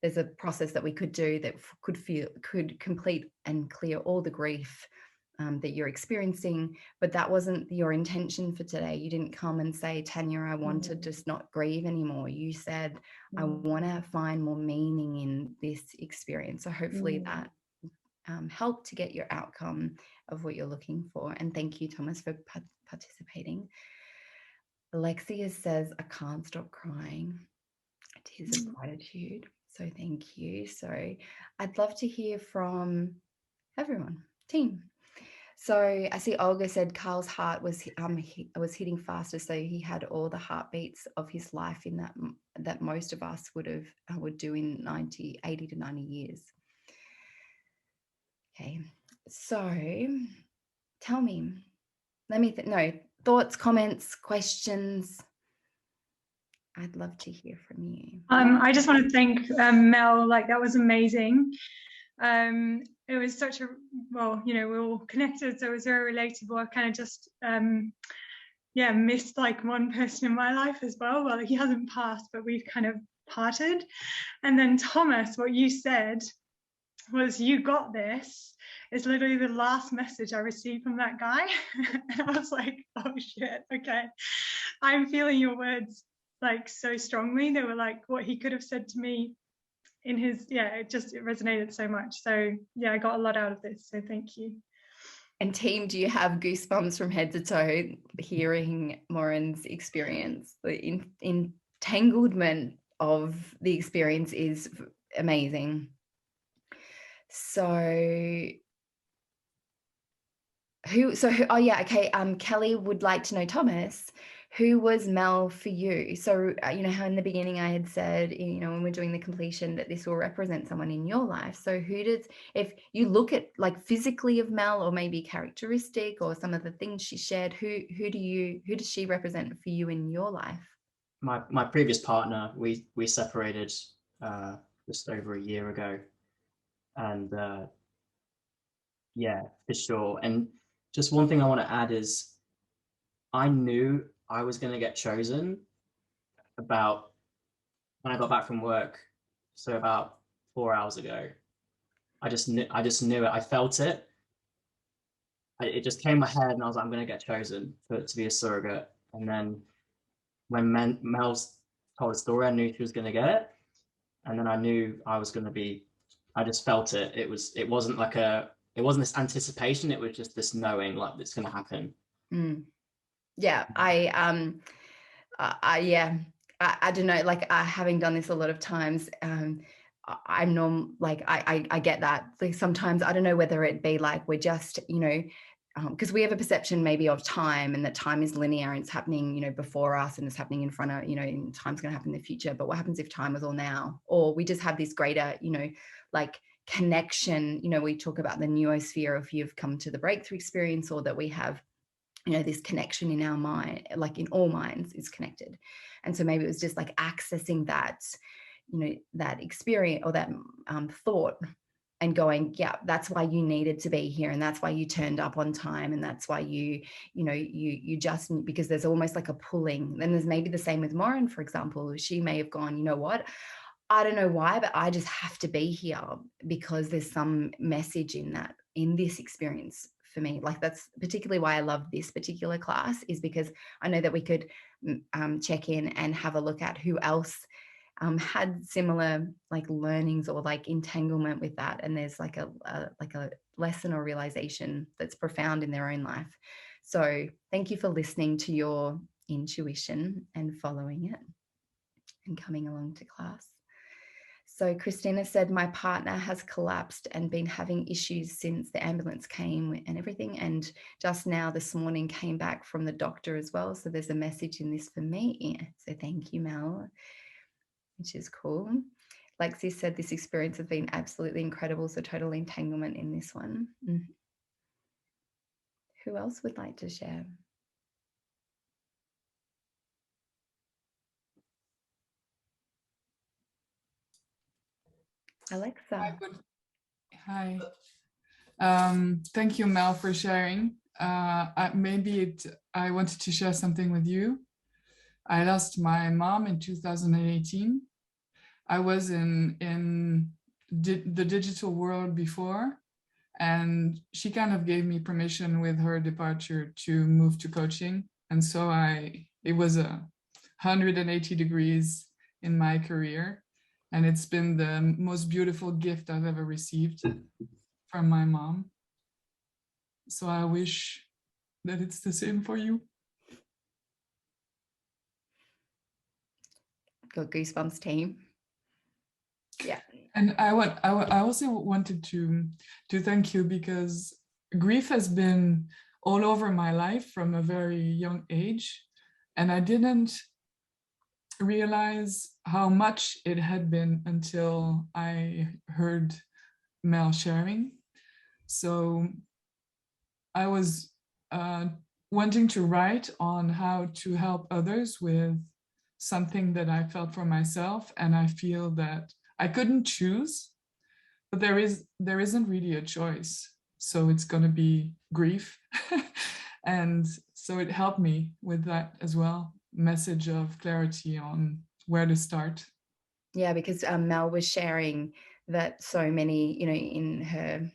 Speaker 1: there's a process that we could do that could complete and clear all the grief that you're experiencing, but that wasn't your intention for today. You didn't come and say, Tanya, I want to just not grieve anymore. You said, I want to find more meaning in this experience. So hopefully that helped to get your outcome of what you're looking for. And thank you, Thomas, for participating. Alexia says, I can't stop crying. Tears of gratitude. So thank you. So I'd love to hear from everyone, team. So I see Olga said Carl's heart was hitting faster, so he had all the heartbeats of his life in that most of us would do in 80 to 90 years. Okay, so tell me, thoughts, comments, questions. I'd love to hear from you.
Speaker 4: I just want to thank Mel. Like, that was amazing. It was such a, we're all connected, so it was very relatable. I kind of just missed like one person in my life as well. Well, he hasn't passed, but we've kind of parted. And then Thomas, what you said was, you got this. It's literally the last message I received from that guy. And I was like, oh shit, okay, I'm feeling your words like so strongly. They were like what he could have said to me in his, it resonated so much. So yeah, I got a lot out of this, so thank you.
Speaker 1: And team, do you have goosebumps from head to toe hearing Morin's experience? The entanglement of the experience is amazing. So Kelly would like to know, Thomas, who was Mel for you? So, how in the beginning I had said, when we're doing the completion, that this will represent someone in your life. So if you look at like physically of Mel, or maybe characteristic, or some of the things she shared, who does she represent for you in your life?
Speaker 3: My previous partner, we separated just over a year ago. And Yeah, for sure. And just one thing I want to add is I knew I was going to get chosen about when I got back from work. So about 4 hours ago, I just knew it. I felt it. It just came in my head, and I was like, I'm going to get chosen to be a surrogate. And then when Mel's told the story, I knew she was going to get it. And then I knew I was going to be, I just felt it. It wasn't this anticipation. It was just this knowing, like, it's going to happen.
Speaker 1: Yeah, I don't know, like, having done this a lot of times, I get that. Like, sometimes I don't know whether it be like we're just, because we have a perception maybe of time, and that time is linear and it's happening, before us, and it's happening in front of, and time's going to happen in the future. But what happens if time was all now? Or we just have this greater, like, connection. We talk about the noosphere, if you've come to the breakthrough experience, or that we have, this connection in our mind, like in all minds is connected. And so maybe it was just like accessing that, that experience, or that thought, and going, yeah, that's why you needed to be here, and that's why you turned up on time, and that's why you just, because there's almost like a pulling. And there's maybe the same with Maureen, for example. She may have gone, you know what, I don't know why, but I just have to be here because there's some message in this experience for me. Like, that's particularly why I love this particular class, is because I know that we could check in and have a look at who else had similar, like, learnings or like entanglement with that, and there's like a lesson or realization that's profound in their own life. So thank you for listening to your intuition and following it and coming along to class. So Christina said, my partner has collapsed and been having issues since the ambulance came and everything. And just now this morning came back from the doctor as well. So there's a message in this for me. So thank you, Mel, which is cool. Lexi said, this experience has been absolutely incredible. So total entanglement in this one. Who else would like to share? Alexa.
Speaker 5: Hi. Thank you, Mel, for sharing. I wanted to share something with you. I lost my mom in 2018. I was in the digital world before, and she kind of gave me permission with her departure to move to coaching. And so it was 180 degrees in my career. And it's been the most beautiful gift I've ever received from my mom. So I wish that it's the same for you.
Speaker 1: Got goosebumps, team. Yeah.
Speaker 5: And I also wanted to thank you, because grief has been all over my life from a very young age, and I didn't realize how much it had been until I heard Mel sharing. So I was wanting to write on how to help others with something that I felt for myself, and I feel that I couldn't choose, but there isn't really a choice. So it's going to be grief. And so it helped me with that as well, message of clarity on where to start.
Speaker 1: Yeah, because Mel was sharing that so many, in her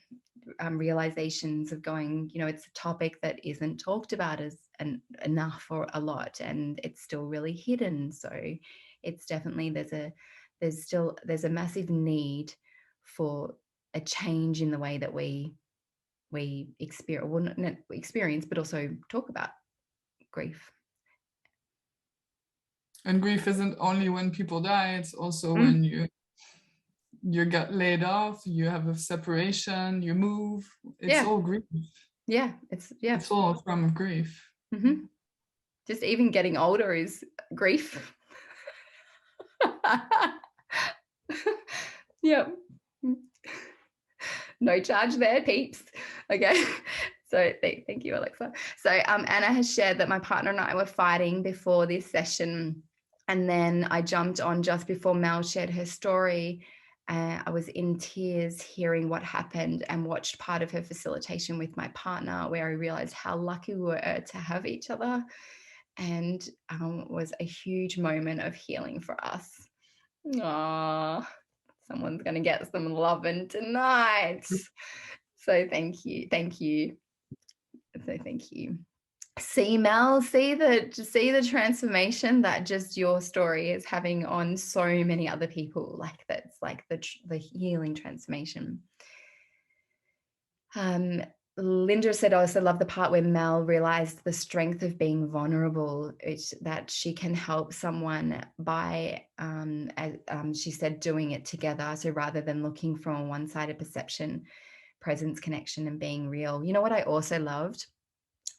Speaker 1: realizations of going, it's a topic that isn't talked about as enough or a lot, and it's still really hidden. So it's definitely, there's a massive need for a change in the way that we experience, well, not experience, but also talk about grief.
Speaker 5: And grief isn't only when people die, it's also when you get laid off, you have a separation, you move, it's all grief.
Speaker 1: Yeah, it's
Speaker 5: all from grief.
Speaker 1: Mm-hmm. Just even getting older is grief. Yep. No charge there, peeps. Okay. So thank you, Alexa. So Anna has shared that my partner and I were fighting before this session, and then I jumped on just before Mel shared her story, I was in tears hearing what happened, and watched part of her facilitation with my partner, where I realized how lucky we were to have each other. And it was a huge moment of healing for us. Aww, someone's going to get some loving tonight. So thank you. Thank you. So thank you. See, Mel, see the transformation that just your story is having on so many other people. Like, that's like the healing transformation. Linda said, I also love the part where Mel realized the strength of being vulnerable, that she can help someone by, she said, doing it together. So rather than looking from a one-sided perception, presence, connection, and being real. You know what I also loved?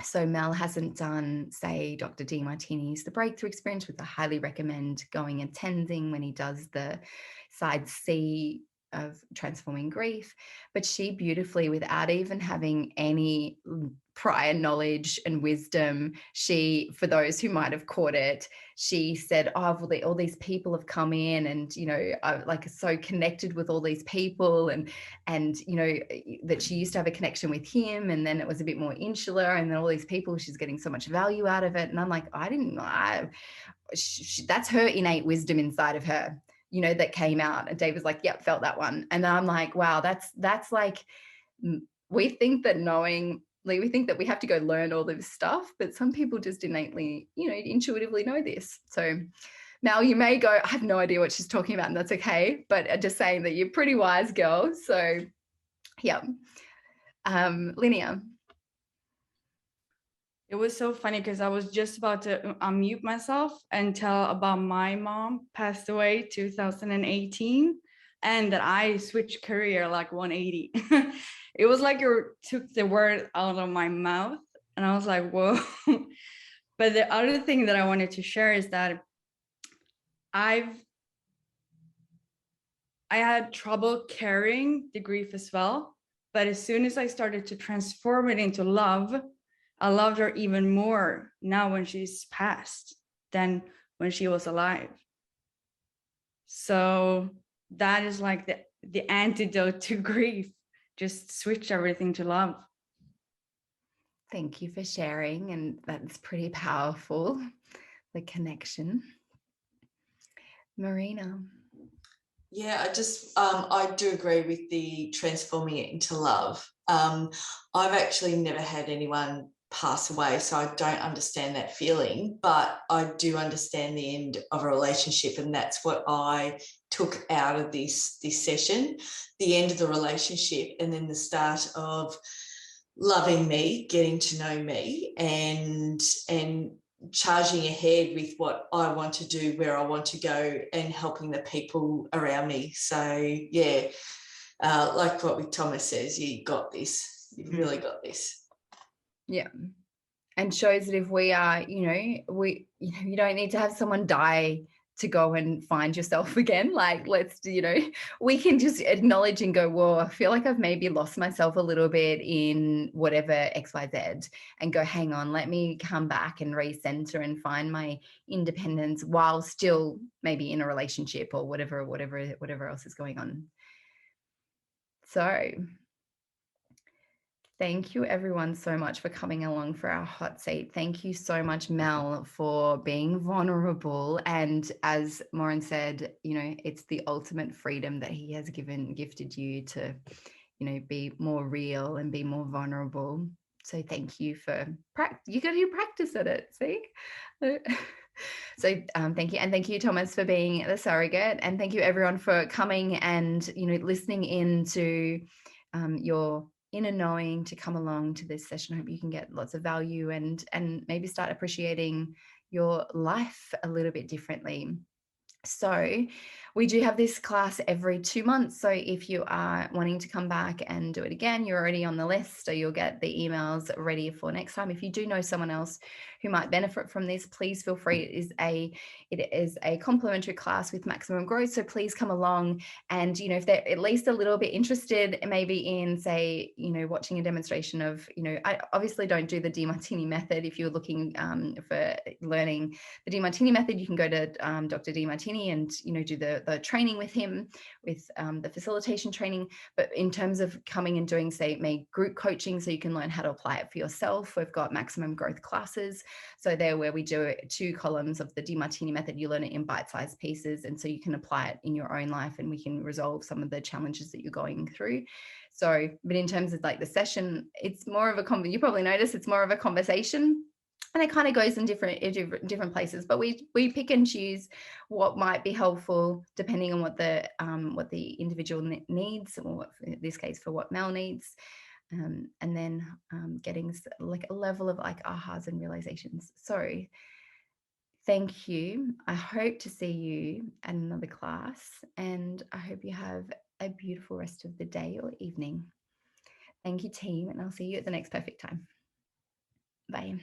Speaker 1: So Mel hasn't done, say, Dr. Demartini's The Breakthrough Experience, which I highly recommend going and attending when he does the side C of Transforming Grief. But she beautifully, without even having any prior knowledge and wisdom, she, for those who might have caught it, she said, oh, well, all these people have come in, and, you know, like, so connected with all these people, and you know, that she used to have a connection with him, and then it was a bit more insular, and then all these people, she's getting so much value out of it. And I'm like, that's her innate wisdom inside of her, you know, that came out. And Dave was like, yep, felt that one. And I'm like, wow, that's like, we think that we think that we have to go learn all this stuff, but some people just innately, you know, intuitively know this. So Mel, you may go, I have no idea what she's talking about, and that's okay, but just saying that you're pretty wise, girl. So yeah. Linnea.
Speaker 6: It was so funny because I was just about to unmute myself and tell about my mom passed away 2018, and that I switched career like 180. It was like you took the word out of my mouth, and I was like, whoa. But the other thing that I wanted to share is that I had trouble carrying the grief as well. But as soon as I started to transform it into love, I loved her even more now when she's passed than when she was alive. So that is like the antidote to grief. Just switch everything to love.
Speaker 1: Thank you for sharing. And that's pretty powerful, the connection. Marina.
Speaker 7: Yeah, I do agree with the transforming it into love. I've actually never had anyone pass away, so I don't understand that feeling, but I do understand the end of a relationship, and that's what I took out of this session, the end of the relationship, and then the start of loving me, getting to know me, and charging ahead with what I want to do, where I want to go, and helping the people around me. So yeah, like what Thomas says, you got this, you've really got this.
Speaker 1: Yeah. And shows that if we are, you don't need to have someone die to go and find yourself again. Like, we can just acknowledge and go, whoa, I feel like I've maybe lost myself a little bit in whatever XYZ, and go, hang on, let me come back and recenter and find my independence while still maybe in a relationship or whatever else is going on. So thank you everyone so much for coming along for our hot seat. Thank you so much, Mel, for being vulnerable. And as Maureen said, it's the ultimate freedom that he has gifted you to, be more real and be more vulnerable. So thank you for you got to practice at it. See? So thank you. And thank you, Thomas, for being the surrogate. And thank you everyone for coming and, listening into your inner knowing to come along to this session. I hope you can get lots of value and maybe start appreciating your life a little bit differently. So we do have this class every 2 months. So if you are wanting to come back and do it again, you're already on the list, so you'll get the emails ready for next time. If you do know someone else who might benefit from this, please feel free. It is a complimentary class with maximum growth. So please come along, and if they're at least a little bit interested, maybe in, say, watching a demonstration of, I obviously don't do the Demartini method. If you're looking for learning the Demartini method, you can go to Dr. Demartini Demartini and, you know, do the training with him, with the facilitation training. But in terms of coming and doing, say, group coaching, so you can learn how to apply it for yourself, we've got maximum growth classes. So there, where we do 2 columns of the Demartini method, you learn it in bite-sized pieces, and so you can apply it in your own life, and we can resolve some of the challenges that you're going through. So, but in terms of like the session, it's more of a you probably notice it's more of a conversation, and it kind of goes in different places, but we pick and choose what might be helpful depending on what the individual needs, or in this case for what Mel needs, and then getting like a level of like ahas and realizations. So thank you. I hope to see you at another class, and I hope you have a beautiful rest of the day or evening. Thank you, team, and I'll see you at the next perfect time. Bye.